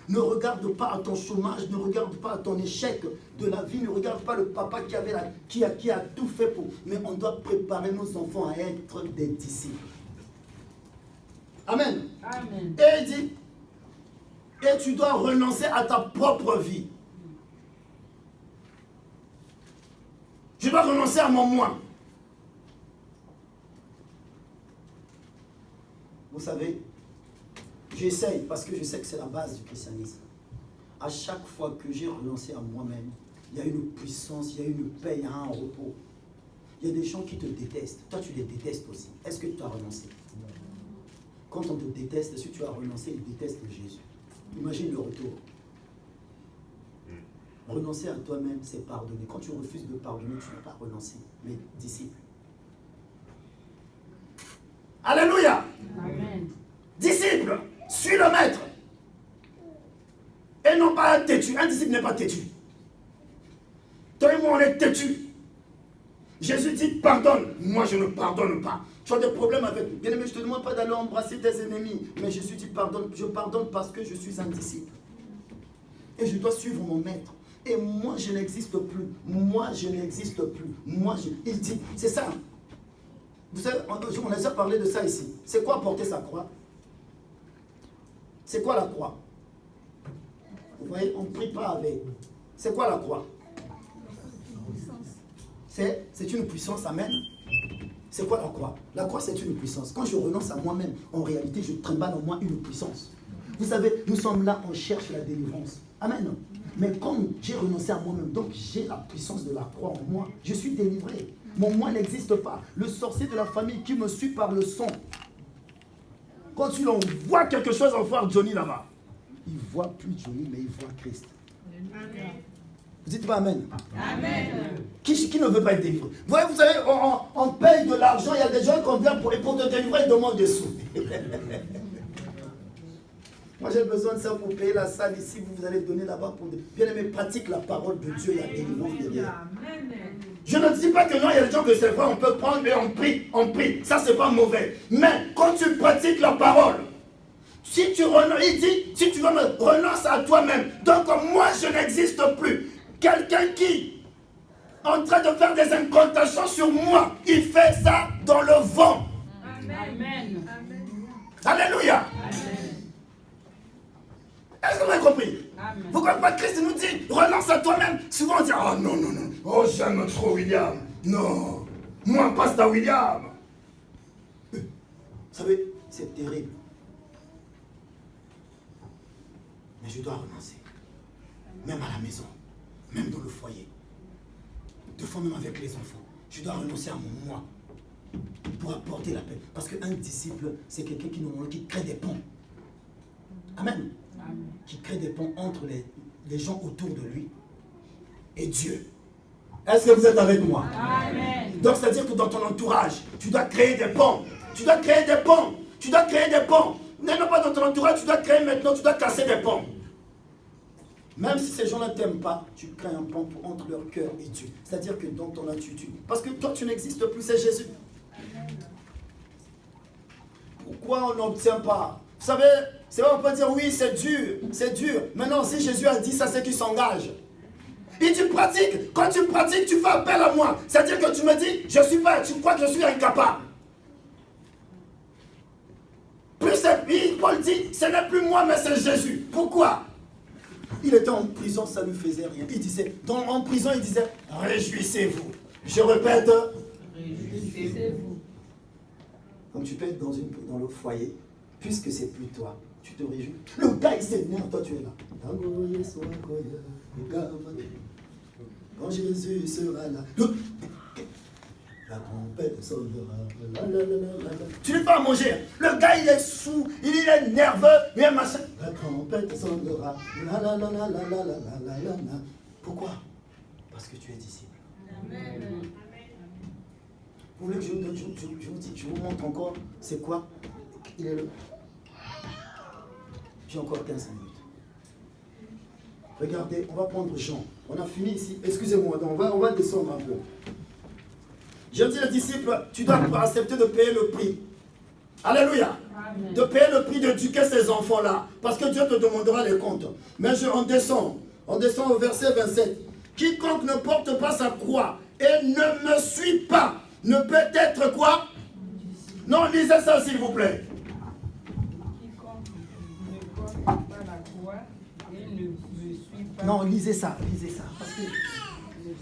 Ne regarde pas à ton chômage, ne regarde pas à ton échec de la vie, ne regarde pas le papa qui a tout fait pour. Mais on doit préparer nos enfants à être des disciples. Amen. Amen. Et il dit, et tu dois renoncer à ta propre vie. Je dois renoncer à mon moi. Vous savez, j'essaye parce que je sais que c'est la base du christianisme. À chaque fois que j'ai renoncé à moi-même, il y a une puissance, il y a une paix, il y a un repos. Il y a des gens qui te détestent. Toi, tu les détestes aussi. Est-ce que tu as renoncé? Quand on te déteste, si tu as renoncé, ils détestent Jésus. Imagine le retour. Renoncer à toi-même, c'est pardonner. Quand tu refuses de pardonner, tu n'as pas renoncé, mais disciple. Alléluia. Amen. Disciple, suis le maître. Et non pas un têtu. Un disciple n'est pas têtu. Toi et moi, on est têtu. Jésus dit pardonne. Moi, je ne pardonne pas. Tu as des problèmes avec. Bien aimé, je ne te demande pas d'aller embrasser tes ennemis. Mais Jésus dit pardonne. Je pardonne parce que je suis un disciple. Et je dois suivre mon maître. Et moi, je n'existe plus. Moi, je n'existe plus. Il dit, c'est ça. Vous savez, on a déjà parlé de ça ici. C'est quoi porter sa croix? C'est quoi la croix? Vous voyez, on ne prie pas avec. C'est quoi la croix? C'est une puissance, amen. C'est quoi la croix? La croix, c'est une puissance. Quand je renonce à moi-même, en réalité, je trimballe en moi une puissance. Vous savez, nous sommes là, on cherche la délivrance. Amen. Mais comme j'ai renoncé à moi-même, donc j'ai la puissance de la croix en moi, je suis délivré. Mon moi n'existe pas. Le sorcier de la famille qui me suit par le son, quand tu l'envoies quelque chose en voir Johnny là-bas, il ne voit plus Johnny, mais il voit Christ. Amen. Vous dites pas Amen. Amen. Qui ne veut pas être délivré? Vous voyez, vous savez, on paye de l'argent, il y a des gens qui viennent pour te délivrer, ils demandent des sous. Moi, j'ai besoin de ça pour payer la salle ici. Vous allez donner là-bas pour... Bien aimé, pratique la parole de Dieu, il y a délivrance derrière. Je ne dis pas que non, il y a des gens que c'est vrai, on peut prendre et on prie. Ça, c'est pas mauvais. Mais quand tu pratiques la parole, si tu renonces, il dit, si tu renonces à toi-même. Donc, moi, je n'existe plus. Quelqu'un qui est en train de faire des incantations sur moi, il fait ça dans le vent. Amen. Alléluia. Est-ce que vous avez compris? Amen. Vous comprenez pas? Christ nous dit, renonce à toi-même. Souvent on dit, oh non, non, non. Oh, j'aime trop William. Non. Moi, pasteur William. Vous savez, c'est terrible. Mais je dois renoncer. Même à la maison. Même dans le foyer. Des fois même avec les enfants. Je dois renoncer à mon moi. Pour apporter la paix. Parce qu'un disciple, c'est quelqu'un qui crée des ponts. Amen. Amen. Qui crée des ponts entre les gens autour de lui et Dieu. Est-ce que vous êtes avec moi? Amen. Donc, c'est-à-dire que dans ton entourage, tu dois créer des ponts. Tu dois créer des ponts. Tu dois créer des ponts. Non pas dans ton entourage, tu dois créer maintenant, tu dois casser des ponts. Même si ces gens-là ne t'aiment pas, tu crées un pont entre leur cœur et Dieu. C'est-à-dire que dans ton attitude. Parce que toi, tu n'existes plus, c'est Jésus. Pourquoi on n'obtient pas? Vous savez, c'est vrai, on peut dire oui, c'est dur, c'est dur. Mais non, si Jésus a dit ça, c'est qu'il s'engage. Et tu pratiques. Quand tu pratiques, tu fais appel à moi. C'est-à-dire que tu me dis, je suis pas, tu crois que je suis incapable. Plus c'est, Paul dit, ce n'est plus moi, mais c'est Jésus. Pourquoi? Il était en prison, ça ne lui faisait rien. Il disait, en prison, il disait, réjouissez-vous. Je répète, Réjouissez-vous. donc tu peux être dans le foyer, puisque c'est plus toi, tu te réjouis. Le gars, il s'énerve, toi tu es là. Quand Jésus sera là, la trompette sonnera. Tu n'es pas à manger. Le gars, il est sous, il est nerveux, il est machin. La trompette sonnera. Pourquoi? Parce que tu es disciple. Amen. Vous voulez que je vous montre encore, c'est quoi? Il est là. J'ai encore 15 minutes. Regardez, on va prendre Jean. On a fini ici. Excusez-moi, on va descendre un peu. Je dis aux disciples, tu dois accepter de payer le prix. Alléluia. Amen. De payer le prix d'éduquer ces enfants-là. Parce que Dieu te demandera les comptes. Mais on descend au verset 27. Quiconque ne porte pas sa croix et ne me suit pas, ne peut être quoi? Non, lisez ça s'il vous plaît. Quiconque ne porte pas la croix et ne me suit pas. Non, lisez ça. Parce que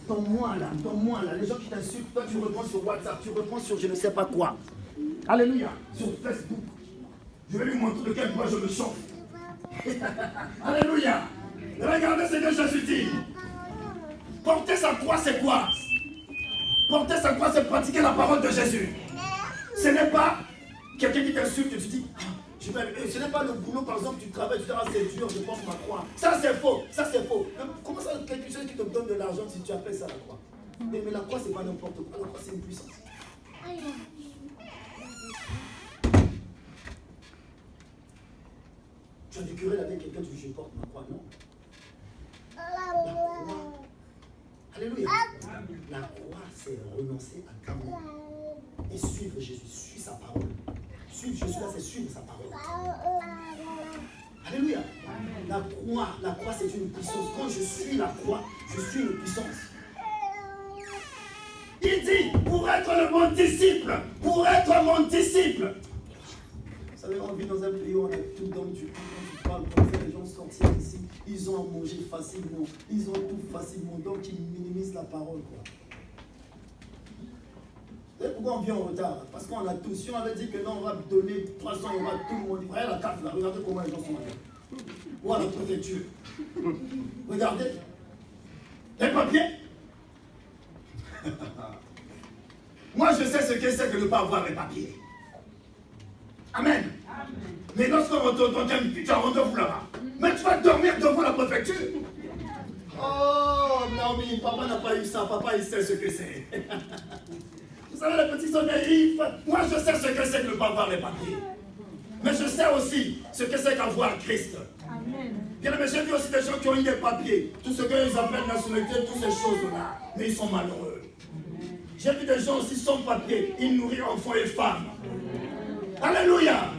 donne-moi là, les gens qui t'insultent, toi tu reprends sur WhatsApp, tu reprends sur je ne sais pas quoi. Alléluia. Sur Facebook. Je vais lui montrer de quel bois je me chauffe. Alléluia. Regardez ce que Jésus dit. Porter sa croix, c'est quoi? Porter sa croix, c'est pratiquer la parole de Jésus. Ce n'est pas quelqu'un qui t'insulte et tu dis, ce n'est pas le boulot, par exemple, tu travailles, tu dis, ah, c'est dur, je porte ma croix. Ça, c'est faux. Comment ça, quelque chose qui te donne de l'argent si tu appelles ça la croix? Mais la croix, c'est pas n'importe quoi. La croix, c'est une puissance. Tu as du querelle avec quelqu'un, tu dis, je porte ma croix. Non. La croix. Alléluia. La croix, c'est renoncer à toi-même et suivre Jésus, suivre sa parole. Suivre Jésus, là, c'est suivre sa parole. Alléluia. La croix, c'est une puissance. Quand je suis la croix, je suis une puissance. Il dit, pour être le bon disciple, Vous savez, on vit dans un pays où on a tout dans du coup. Quand tu parles comme ça, les gens sortent ici, ils ont à manger facilement, ils ont tout facilement, donc ils minimisent la parole, quoi. Vous savez pourquoi on vient en retard? Parce qu'on a tout. Si on avait dit que non, on va donner 300 euros à tout le monde, regardez la carte là, regardez comment les gens sont là. Ou à la préfecture. Regardez. Les papiers. Moi, je sais ce que c'est que de ne pas avoir les papiers. Amen. Amen. Mais lorsqu'on retourne, tu as rendez-vous là-bas. Mais tu vas dormir devant la préfecture. Oh, Naomi, papa n'a pas eu ça. Papa, il sait ce que c'est. Vous savez, les petits sont naïfs. Moi, je sais ce que c'est que de ne pas avoir les papiers. Mais je sais aussi ce que c'est qu'avoir Christ. Amen. Bien, mais j'ai vu aussi des gens qui ont eu des papiers. Tout ce qu'ils appellent nationalité, toutes ces choses-là. Mais ils sont malheureux. J'ai vu des gens aussi sans papier. Ils nourrissent enfants et femmes. Alléluia.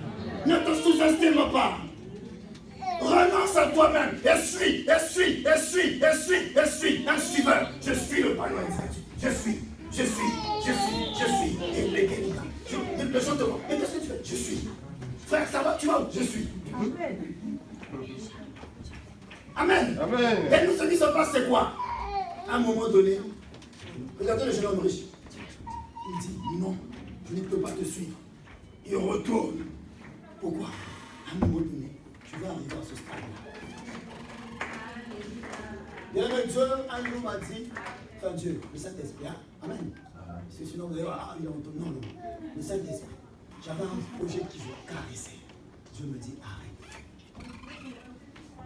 Ne te sous-estime pas. Renonce à toi-même. Et suis un suiveur. Je suis le ballon exact. Je suis. Et les gens te voient. Et Amen. Amen. Et nous, ce qui se passe, c'est quoi? À un moment donné, regardez le jeune homme riche. Il dit, non, je ne peux pas te suivre. Il retourne. Pourquoi? À un moment donné, tu vas arriver à ce stade-là. Bien aimé, Dieu, un jour m'a dit, enfin Dieu, le Saint-Esprit, hein? Amen. Parce que sinon vous allez voir, il est entendu. Non, non. Le Saint-Esprit. J'avais un projet qui veut caresser. Dieu me dit, arrête.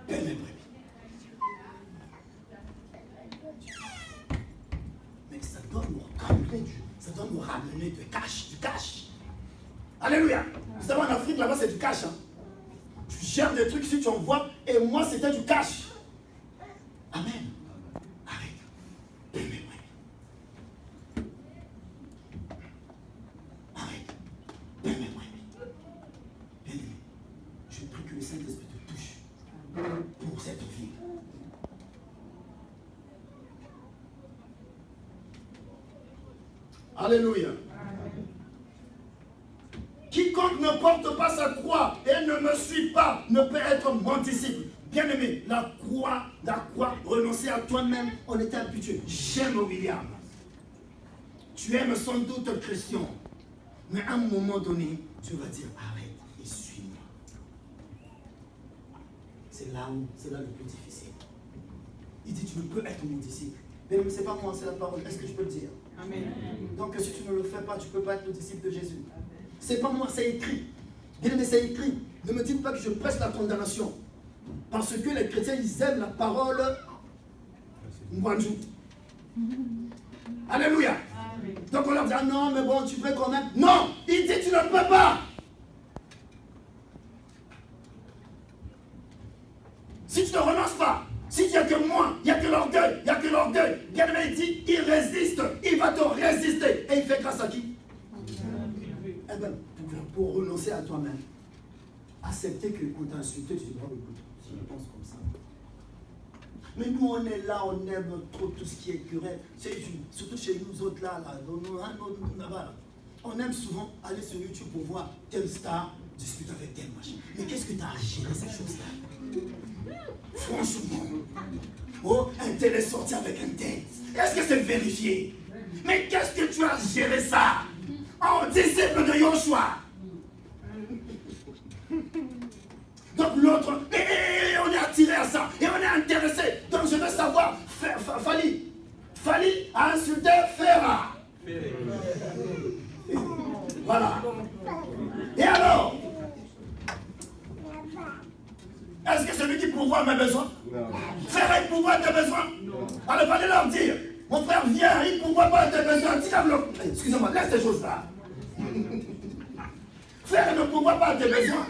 Paie mes brebis. Mais ça doit nous ramener du cash, du cash. Alléluia. Vous savez, en Afrique, là-bas, c'est du cash. Hein. Tu gères des trucs si tu envoies, et moi, c'était du cash. Amen. Arrête. Paie mes brebis. Arrête. Paie mes brebis. Bien-aimé, je prie que le Saint-Esprit te touche pour cette vie. Alléluia. Quiconque ne porte pas sa croix et ne me suit pas ne peut être mon disciple. Bien-aimé, la croix, renoncer à toi-même, on était habitué. J'aime William. Tu aimes sans doute Christian. Mais à un moment donné, tu vas dire, arrête et suis-moi. C'est là le plus difficile. Il dit, tu ne peux être mon disciple. Mais ce n'est pas moi, c'est la parole. Est-ce que je peux le dire? Amen. Donc si tu ne le fais pas, tu ne peux pas être le disciple de Jésus. C'est pas moi, c'est écrit. Bien aimé, c'est écrit. Ne me dites pas que je presse la condamnation. Parce que les chrétiens, ils aiment la parole Mwanju. Alléluia. Amen. Donc on leur dit, ah non, mais bon, tu peux quand même. Non, il dit, tu ne peux pas. Si tu ne renonces pas, si il n'y a que moi, il n'y a que l'orgueil, bien aimé, il dit, il résiste, il va te résister. Et il fait grâce à qui? Eh bien, pour renoncer à toi-même, accepter qu'on t'a insulté, tu dis, bravo, écoute, je pense comme ça. Mais nous, on est là, on aime trop tout ce qui est querelle. Surtout chez nous autres là, on aime souvent aller sur YouTube pour voir telle star discute avec tel machin. Mais qu'est-ce que tu as à gérer ces choses-là? Franchement, oh, un tel est sorti avec un tel. Est-ce que c'est vérifié? Mais qu'est-ce que tu as géré ça? Oh, disciple de Yoshua. Donc l'autre, on est attiré à ça, et on est intéressé. Donc je veux savoir, Fali a insulté Ferra. Voilà. Et alors? Est-ce que c'est lui qui pourvoit mes besoins? Non. Ferra, il pourvoit tes besoins? Non. Alors fallait leur dire, mon frère vient, il ne pourvoit pas tes besoins. Excusez-moi, laisse ces choses-là. Frère ne pourvoit pas tes besoins.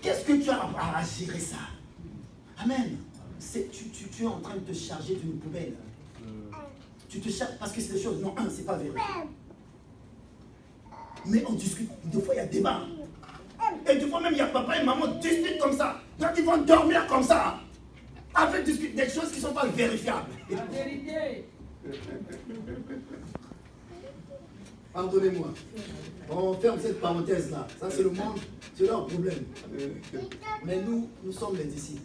Qu'est-ce que tu as à gérer ça? Amen. Tu es en train de te charger d'une poubelle. Tu te charges parce que c'est des choses. Non, c'est pas vrai. Mais on discute. Des fois, il y a débat. Et des fois, même, il y a papa et maman qui discutent comme ça. Donc, ils vont dormir comme ça. Avec des choses qui ne sont pas vérifiables. La vérité. Pardonnez-moi. On ferme cette parenthèse-là. Ça, c'est le monde. C'est leur problème. Mais nous sommes les disciples.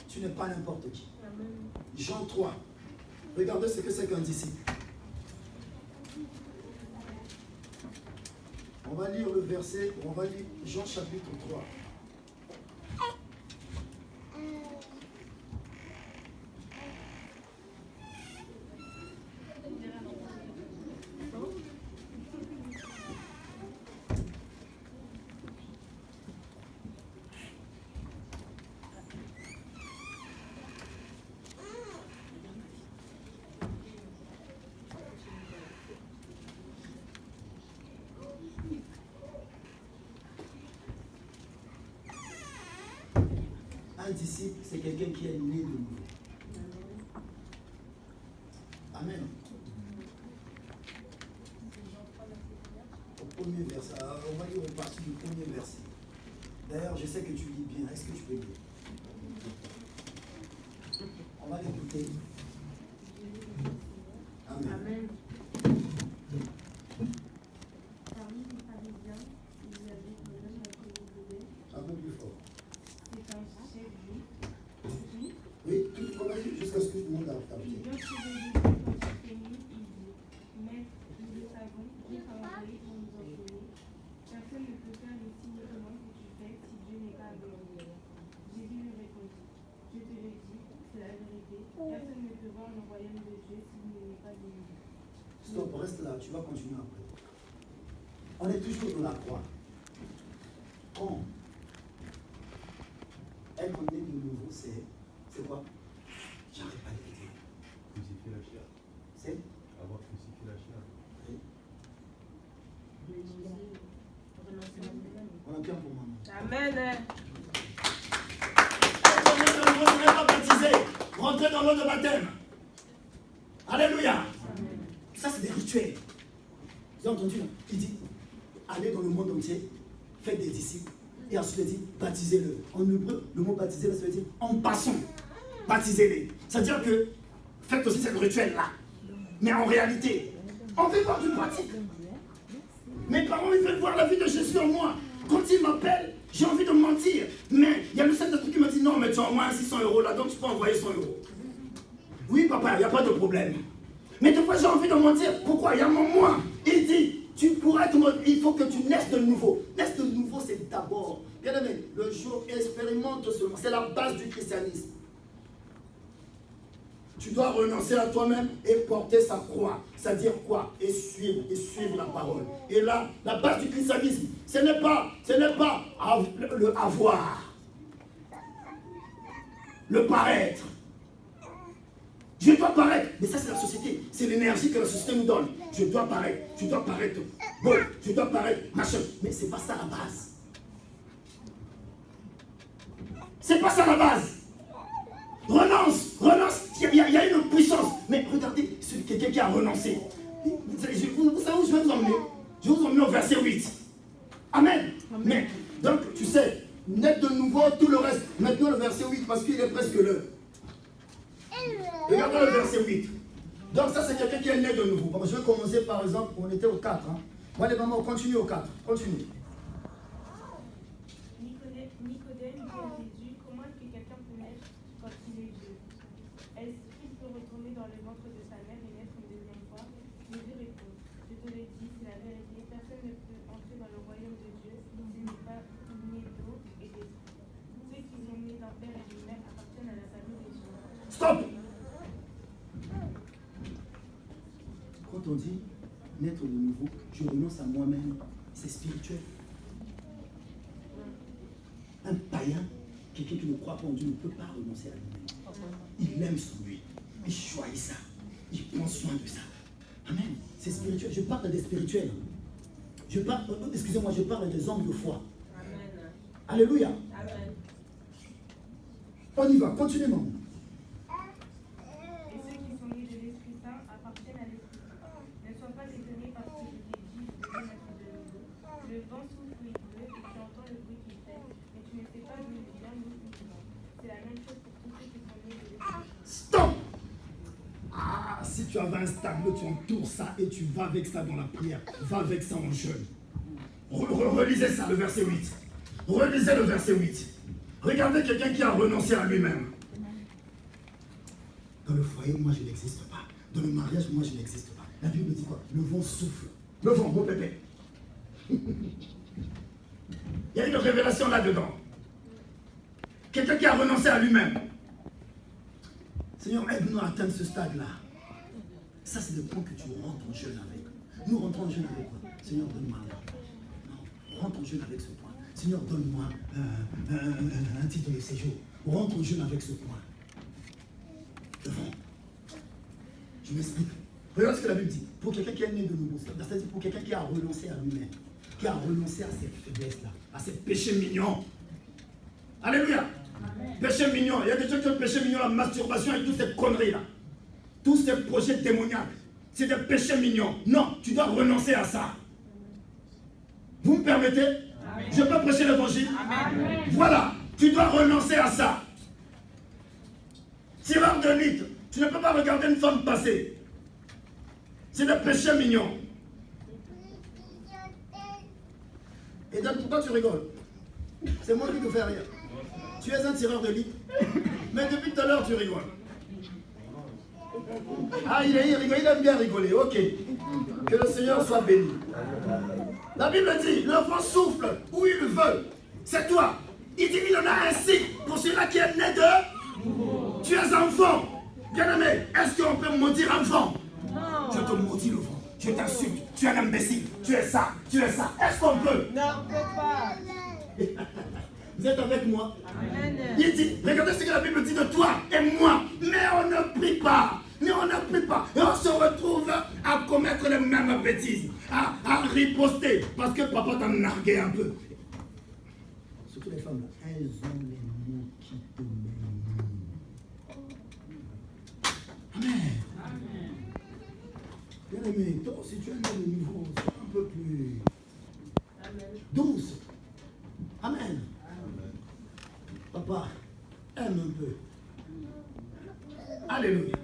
Tu n'es pas n'importe qui. Jean 3. Regardez ce que c'est qu'un disciple. On va lire le verset, on va lire Jean chapitre 3. Un disciple, c'est quelqu'un qui est né de nouveau. Amen. Au premier verset, on va lire au partir du premier verset. D'ailleurs, je sais que tu lis bien. Est-ce que tu peux lire? On va l'écouter. Amen. Amen. Parmi les pharisiens, il y avait un homme appelé Nicodème, Un peu plus fort. et Continue jusqu'à ce que tout le monde a tapé. Il vient trouver Jésus quand il finit, il dit, Maître, nous le savons, Dieu t'a envoyé pour nous enseigner. Personne ne peut faire les signes étonnants que tu fais si Dieu n'est pas avec lui. Jésus lui répondit, je te le dis, c'est la vérité. Personne ne peut voir le royaume de Dieu s'il n'est pas de lui. Stop, reste là, tu vas continuer après. On est toujours dans la croix. Quand être né de nouveau, c'est quoi? J'arrête pas de le dire. Crucifier la chair. C'est Avoir crucifié la chair. oui. On a bien pour maman. Amen. Rentrer dans l'eau, ne pas baptisé. Rentrer dans l'eau de baptême. Alléluia. Ça, c'est des rituels. Vous avez entendu, non? Il dit, allez dans le monde entier, faites des disciples. Et ensuite, il dit, baptisez-le. En hébreu, le mot baptiser, ça veut dire en passant. Baptisez-les. C'est-à-dire que faites aussi ce rituel-là. Mais en réalité, on veut voir du pratique. Mes parents, ils veulent voir la vie de Jésus en moi. Quand ils m'appellent, j'ai envie de mentir. Mais il y a le Saint-Esprit qui me dit, non, mais tu as au moins 600 € là, donc tu peux envoyer 100 €. Oui, papa, il n'y a pas de problème. Mais des fois, j'ai envie de mentir. Pourquoi? Il y a mon moi. Il dit, tu pourras être, il faut que tu naisses de nouveau. Naître de nouveau, c'est d'abord. Bien aimé, le jour expérimente seulement. C'est la base du christianisme. Tu dois renoncer à toi-même et porter sa croix. C'est-à-dire quoi? Et suivre la parole. Et là, la base du christianisme, ce n'est pas le avoir, le paraître. Je dois paraître, mais ça c'est la société, c'est l'énergie que la société nous donne. Je dois paraître bon, je dois paraître machin. Mais c'est pas ça la base. C'est pas ça la base. Renonce, il y a une puissance. Mais regardez, quelqu'un qui a renoncé. Vous savez où je vais vous emmener? Je vais vous emmener au verset 8. Amen. Mais, donc, tu sais, naître de nouveau, tout le reste. Maintenant le verset 8, parce qu'il est presque l'heure. Regardons le verset 8. Donc ça, c'est quelqu'un qui est né de nouveau. Bon, je vais commencer par exemple, on était au 4. Hein. Bon, les mamans, on continue au 4. Continue. Nicodème dit à Jésus, comment est-ce que quelqu'un peut naître quand il est vieux? Est-ce qu'il peut retourner dans le ventre de sa mère et naître une deuxième fois? Jésus répond, je te le dis, c'est la vérité, personne ne peut entrer dans le royaume de Dieu s'il n'est pas né d'eau et d'esprit. Ceux qui sont nés d'un père et d'une mère appartiennent à la famille des Dieu. Stop. Quand on dit naître de nouveau, je renonce à moi-même, c'est spirituel. Un païen, quelqu'un qui ne croit pas en Dieu, ne peut pas renoncer à lui-même. Il aime son lui. Il choisit ça. Il prend soin de ça. Amen. C'est spirituel. Je parle des spirituels. Excusez-moi, je parle des hommes de foi. Amen. Alléluia. Amen. On y va. Continuez, maman. Et ceux qui sont nés de l'Esprit Saint appartiennent à l'Esprit Saint. Ne sois pas étonné parce que je t'ai dit, je vais naître de nouveau. Le vent souffle où il veut et tu entends le bruit qu'il fait, mais tu ne sais pas d'où il vient ni où il va. C'est la même chose pour tous ceux qui sont nés de l'Esprit Saint. Stop. Ah, si tu avais un stableau, tu entoures ça et tu vas avec ça dans la prière. Va avec ça en jeûne. Relisez ça, le verset 8. Relisez le verset 8. Regardez quelqu'un qui a renoncé à lui-même. Dans le foyer, moi, je n'existe pas. Dans le mariage, moi, je n'existe pas. La Bible dit quoi? Le vent souffle. Le vent, mon pépé. Il y a une révélation là-dedans. Quelqu'un qui a renoncé à lui-même. Seigneur, aide-nous à atteindre ce stade-là. Ça, c'est le point que tu rentres en jeûne avec. Nous rentrons en jeûne avec quoi? Seigneur, donne-moi un. Non, rentre en jeûne avec ce point. Seigneur, donne-moi un titre de séjour. Rentre en jeûne avec ce point. Le vent. Je m'explique. Regarde ce que la Bible dit. Pour quelqu'un qui est né de nouveau, c'est-à-dire pour quelqu'un qui a renoncé à lui-même, qui a renoncé à ses faiblesses-là, à ses péchés mignons. Alléluia. Péché mignon. Il y a des gens qui ont péché mignon, la masturbation et toutes ces conneries-là. Tous ces projets démoniaques. C'est des péchés mignons. Non, tu dois renoncer à ça. Vous me permettez? Amen. Je peux prêcher l'évangile? Voilà. Tu dois renoncer à ça. Tireur de lit. Tu ne peux pas regarder une femme passer. C'est des péchés mignons. Et donc, pourquoi tu rigoles? C'est moi qui te fais rire. Tu es un tireur de lit. Mais depuis tout à l'heure, tu rigoles. Ah, il aime bien rigoler. Ok. Que le Seigneur soit béni. La Bible dit, l'enfant souffle où il veut. C'est toi. Il dit, il en a ainsi pour celui-là qui est né de... Tu es enfant. Bien-aimé, est-ce qu'on peut maudire enfant? Non. Je te maudis le vent. Je t'insulte. Tu es un imbécile. Tu es ça. Tu es ça. Est-ce qu'on peut? Non, on ne peut pas. Vous êtes avec moi? Amen. Il dit, regardez ce que la Bible dit de toi et moi. Mais on ne prie pas. Mais on ne prie pas. Et on se retrouve à commettre les mêmes bêtises. À riposter. Parce que papa t'a nargué un peu. Surtout les femmes, là, elles ont les mots qui te mènent. Amen. Bien aimé, toi aussi tu es le niveau, c'est un peu plus douce. Amen. Papa, aime un peu. Alléluia.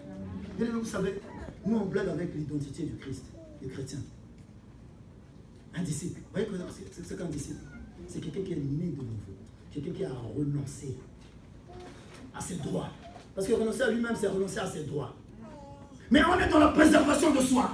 Bien aimé, vous savez, nous on blague avec l'identité du Christ, du chrétien. Un disciple. Vous voyez c'est qu'un disciple? C'est quelqu'un qui est né de nouveau. Quelqu'un qui a renoncé à ses droits. Parce que renoncer à lui-même, c'est renoncer à ses droits. Mais on est dans la préservation de soi.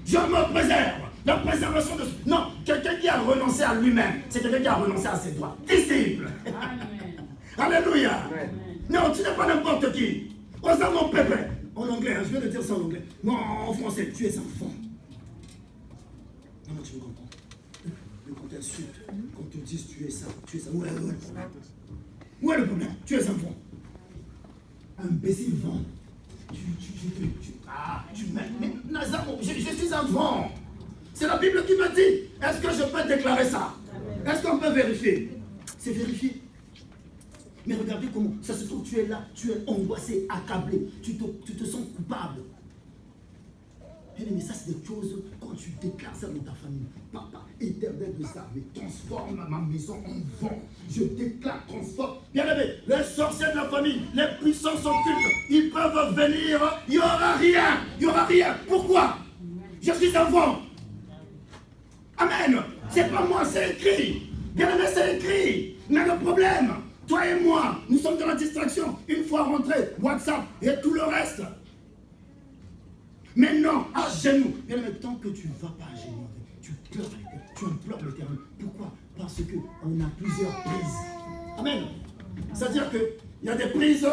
Je me préserve. La préservation de soi. Non, quelqu'un qui a renoncé à lui-même, c'est quelqu'un qui a renoncé à ses droits. Disciple. Amen. Alléluia. Amen. Non, tu n'es pas n'importe qui. Osa mon pépé. En anglais, je viens de dire ça en anglais. Non, en français, tu es enfant. Non, tu me comprends. Mais quand t'insultes, quand te disent tu es ça, où est le problème? Où est le problème? Tu es enfant. Imbécile vent. Mais Nazar, je suis enfant. C'est la Bible qui me dit. Est-ce que je peux déclarer ça? Est-ce qu'on peut vérifier? C'est vérifié. Mais regardez comment ça se trouve, tu es là, tu es angoissé, accablé, tu te sens coupable. Mais ça, c'est des choses quand tu déclares ça dans ta famille. Papa, éternel de ça, mais transforme ma maison en vent. Je déclare, transforme. Bien aimé, les sorciers de la famille, les puissances occultes, ils peuvent venir. Il n'y aura rien. Il n'y aura rien. Pourquoi? Je suis enfant. Amen. C'est pas moi, c'est écrit. Bien aimé, c'est écrit. Mais le problème, toi et moi, nous sommes dans la distraction. Une fois rentré, WhatsApp et tout le reste. Mais non, à genoux. Bien aimé, tant que tu ne vas pas à genoux, tu pleures, tu implores l'Éternel. Pourquoi? Parce qu'on a plusieurs prises. Amen. C'est-à-dire qu'il y a des prises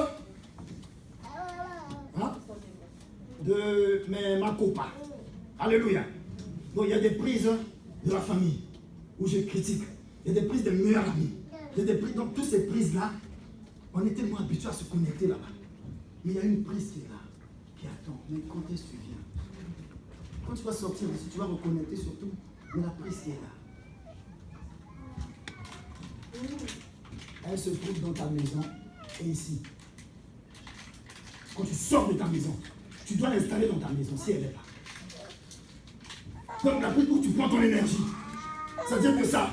de ma copa. Alléluia. Donc il y a des prises de la famille où je critique. Il y a des prises de meilleurs amis. Il y a des prises, donc toutes ces prises-là, on est tellement habitués à se connecter là-bas. Mais il y a une prise qui est là, qui attend. Mais quand est-ce que tu viens? Quand tu vas sortir ici, tu vas reconnecter surtout. Mais la prise qui est là. Elle se trouve dans ta maison et ici. Quand tu sors de ta maison, tu dois l'installer dans ta maison si elle est là. Donc la prise où tu prends ton énergie, c'est-à-dire que ça,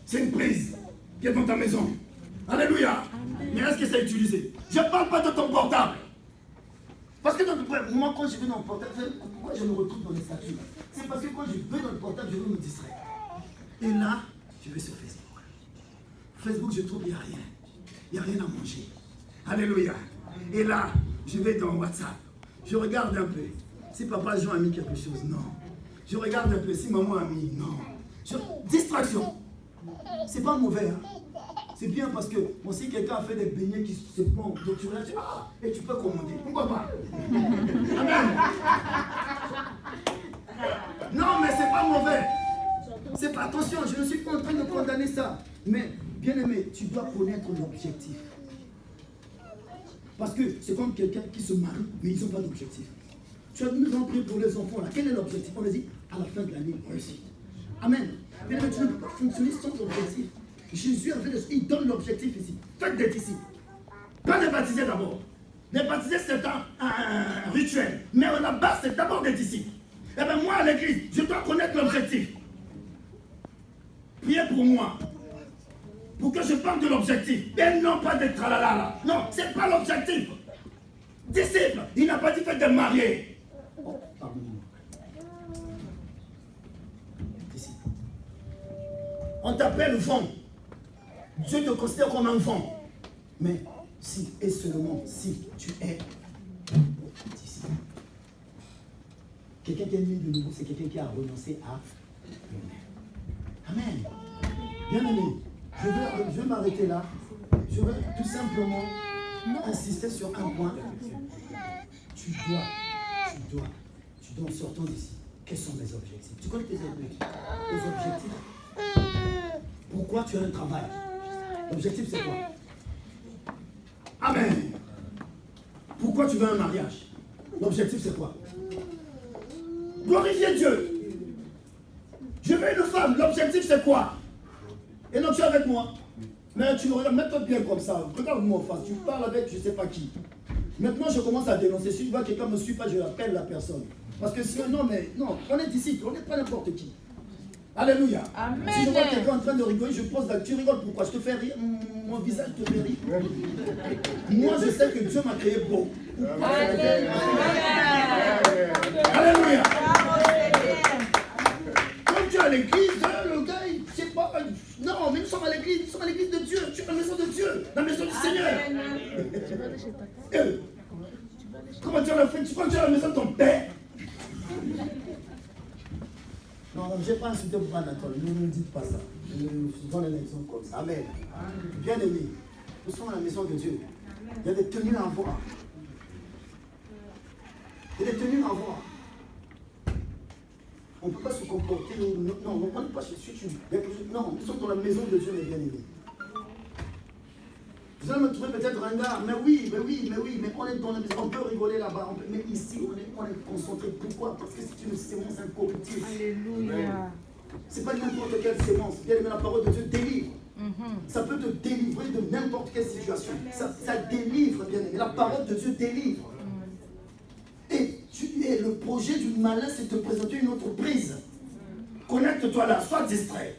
c'est une prise qui est dans ta maison. Alléluia. Mais est-ce que c'est utilisé? Je ne parle pas de ton portable. Parce que moi, quand je vais dans le portable, pourquoi je me retrouve dans les statuts? C'est parce que quand je vais dans le portable, je veux me distraire. Et là, je vais sur Facebook. Facebook, je trouve qu'il n'y a rien. Il n'y a rien à manger. Alléluia. Et là, je vais dans WhatsApp. Je regarde un peu. Si papa Jean a mis quelque chose, non. Je regarde un peu. Si maman a mis, non. Distraction. C'est pas mauvais, hein. C'est bien parce que bon, si quelqu'un a fait des beignets qui se pondent, donc tu regardes, et tu peux commander. Pourquoi pas? Amen. Non, mais c'est pas mauvais. C'est pas, attention, je ne suis pas en train de condamner ça. Mais, bien aimé, tu dois connaître l'objectif. Parce que c'est comme quelqu'un qui se marie, mais ils n'ont pas d'objectif. Tu as nous en prié pour les enfants, là. Quel est l'objectif? On les dit, à la fin de l'année, réussite. Amen. Bien aimé, tu ne peux pas fonctionner sans objectif. Jésus il donne l'objectif ici. Faites des disciples. Pas les baptiser d'abord. Les baptiser, c'est un rituel. Mais à la base, c'est d'abord des disciples. Eh bien, moi, à l'église, je dois connaître l'objectif. Priez pour moi. Pour que je parle de l'objectif. Et non pas des tralala là. Non, c'est pas l'objectif. Disciple, il n'a pas dit faites des mariés. Oh, pardon-moi. Disciple. On t'appelle vent. Dieu te considère comme un vent. Mais si et seulement si tu es disciple. Quelqu'un qui est né de nouveau, c'est quelqu'un qui a renoncé à. Amen. Bien aimé, je vais m'arrêter là. Je vais tout simplement insister sur un point. Tu dois, en sortant d'ici, quels sont mes objectifs? Tu connais tes objectifs? Tes objectifs. Pourquoi tu as un travail? L'objectif, c'est quoi? Amen. Pourquoi tu veux un mariage? L'objectif, c'est quoi? Glorifier Dieu. Je veux une femme. L'objectif, c'est quoi? Et non, tu es avec moi. Mais tu me regardes, mets-toi bien comme ça. Regarde-moi en face. Tu parles avec je ne sais pas qui. Maintenant, je commence à dénoncer. Si je vois que quelqu'un ne me suit pas, je appelle la personne. Parce que sinon, non, on est disciples, on n'est pas n'importe qui. Alléluia. Amen. Si je vois quelqu'un en train de rigoler, je pose là. Tu rigoles pourquoi? Je te fais rire. Mon visage te fait rire. Moi, je sais que Dieu m'a créé beau. Alléluia. Comme tu es à l'église, le gars, il ne sait pas. Non, mais nous sommes à l'église de Dieu. Tu es à la maison de Dieu, la maison du Seigneur. Comment tu as fait? Tu crois que tu es à la maison de ton père? Non, je n'ai pas insulté pour Anatole. Ne me dites pas ça. Je vous donne un exemple comme ça. Amen. Bien aimé, nous sommes à la maison de Dieu. Il y a des tenues à voir. Il y a des tenues à voir. On ne peut pas se comporter. Non, on n'est pas chez YouTube. Non, nous sommes dans la maison de Dieu, mes bien-aimés. Vous allez me trouver peut-être un gars, mais oui, mais on est dans la maison, on peut rigoler là-bas, mais ici, on est concentré. Pourquoi? Parce que c'est une sémence incorruptible. Alléluia. C'est pas n'importe quelle sémence. Bien aimé, la parole de Dieu délivre. Ça peut te délivrer de n'importe quelle situation. Ça délivre, bien aimé. La parole de Dieu délivre. Et le projet du malin, c'est de te présenter une autre prise. Connecte-toi là, sois distrait.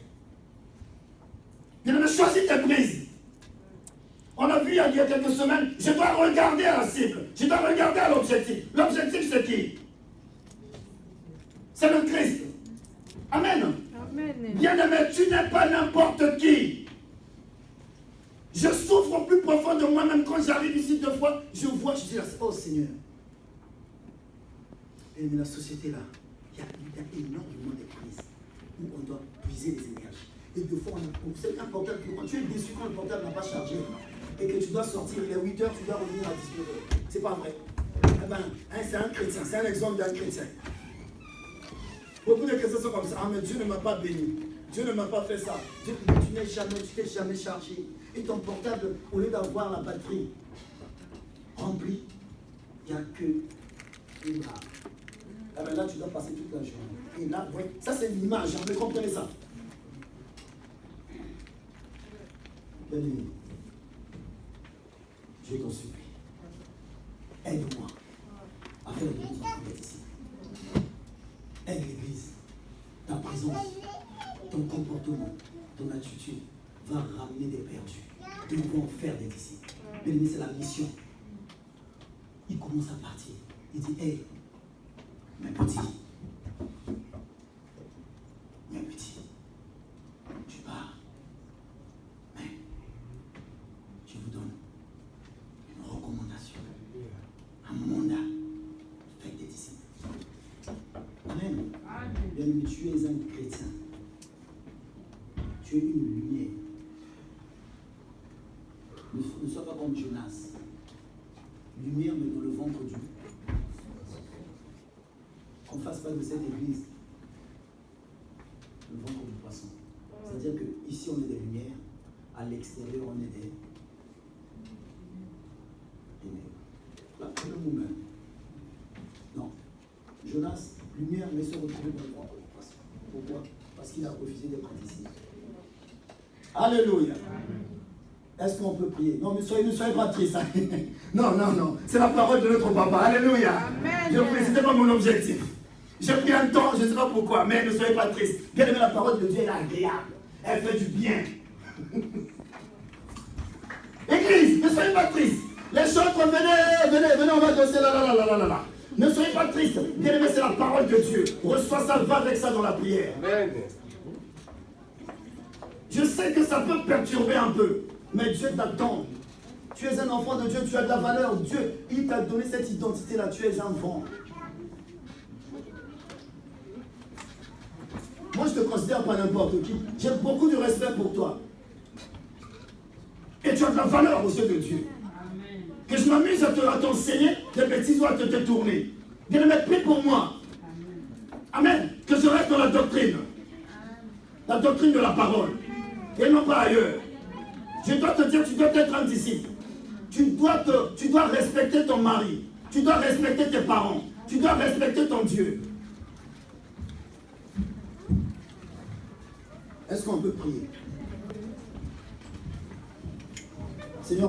Bien aimé, choisis tes prises. On a vu il y a quelques semaines, je dois regarder à la cible, je dois regarder à l'objectif. L'objectif, c'est qui? C'est le Christ. Amen. Bien-aimé, tu n'es pas n'importe qui. Je souffre au plus profond de moi-même quand j'arrive ici 2 fois. Je vois, je dis, oh Seigneur. Et mais la société là, il y a énormément de crises où on doit puiser les énergies. Et 2 fois, c'est important que quand tu es déçu quand le portable n'a pas chargé et que tu dois sortir, il est 8 heures, tu dois revenir à 19 heures. C'est pas vrai. Eh ben, c'est un chrétien, c'est un exemple d'un chrétien. Beaucoup de chrétiens sont comme ça. Ah, mais Dieu ne m'a pas béni. Dieu ne m'a pas fait ça. Dieu, tu t'es jamais chargé. Et ton portable, au lieu d'avoir la batterie remplie, il n'y a que une barre. Ah ben là, tu dois passer toute la journée. Et là, ouais, ça c'est l'image, vous comprenez ça? Bien-aimé, je t'en supplie. Aide-moi à faire de nos enfants d'être ici. Aide l'Église. Ta présence, ton comportement, ton attitude va ramener des perdus. Nous devons faire des disciples. Bien-aimé, c'est la mission. Il commence à partir. Il dit, hey, mes petits, tu pars, mais je vous donne une recommandation, un mandat, faites des disciples. Amen. Bien-aimé, tu es un chrétien, tu es une lumière. Ne sois pas comme Jonas, lumière mais dans le ventre du. Qu'on ne fasse pas de cette église le ventre du poisson. C'est-à-dire qu'ici on est des lumières, à l'extérieur on est des ténèbres. Là, le moment. Non. Jonas, lumière, mais se retrouver dans le ventre du poisson. Pourquoi? Parce qu'il a refusé d'être ici. Alléluia. Est-ce qu'on peut prier? Non, ne soyez pas tristes. Non. C'est la parole de notre papa. Alléluia. Je prie, ce n'était pas mon objectif. J'ai pris un temps, je ne sais pas pourquoi, mais ne soyez pas tristes. Bien aimé, la parole de Dieu est agréable. Elle fait du bien. Église, ne soyez pas tristes. Les chantres, venez, on va danser là. Ne soyez pas tristes. Bien aimé, c'est la parole de Dieu. Reçois ça, va avec ça dans la prière. Amen. Je sais que ça peut perturber un peu, mais Dieu t'attend. Tu es un enfant de Dieu, tu as de la valeur. Dieu, il t'a donné cette identité-là, tu es un vent. Moi, je te considère pas n'importe qui. J'ai beaucoup de respect pour toi. Et tu as de la valeur aux yeux de Dieu. Amen. Que je m'amuse à t'enseigner des bêtises ou à te détourner. Bien ne prie pour moi. Amen. Que je reste dans la doctrine. La doctrine de la parole. Et non pas ailleurs. Je dois te dire, tu dois être un disciple. Tu dois respecter ton mari. Tu dois respecter tes parents. Tu dois respecter ton Dieu. Est-ce qu'on peut prier?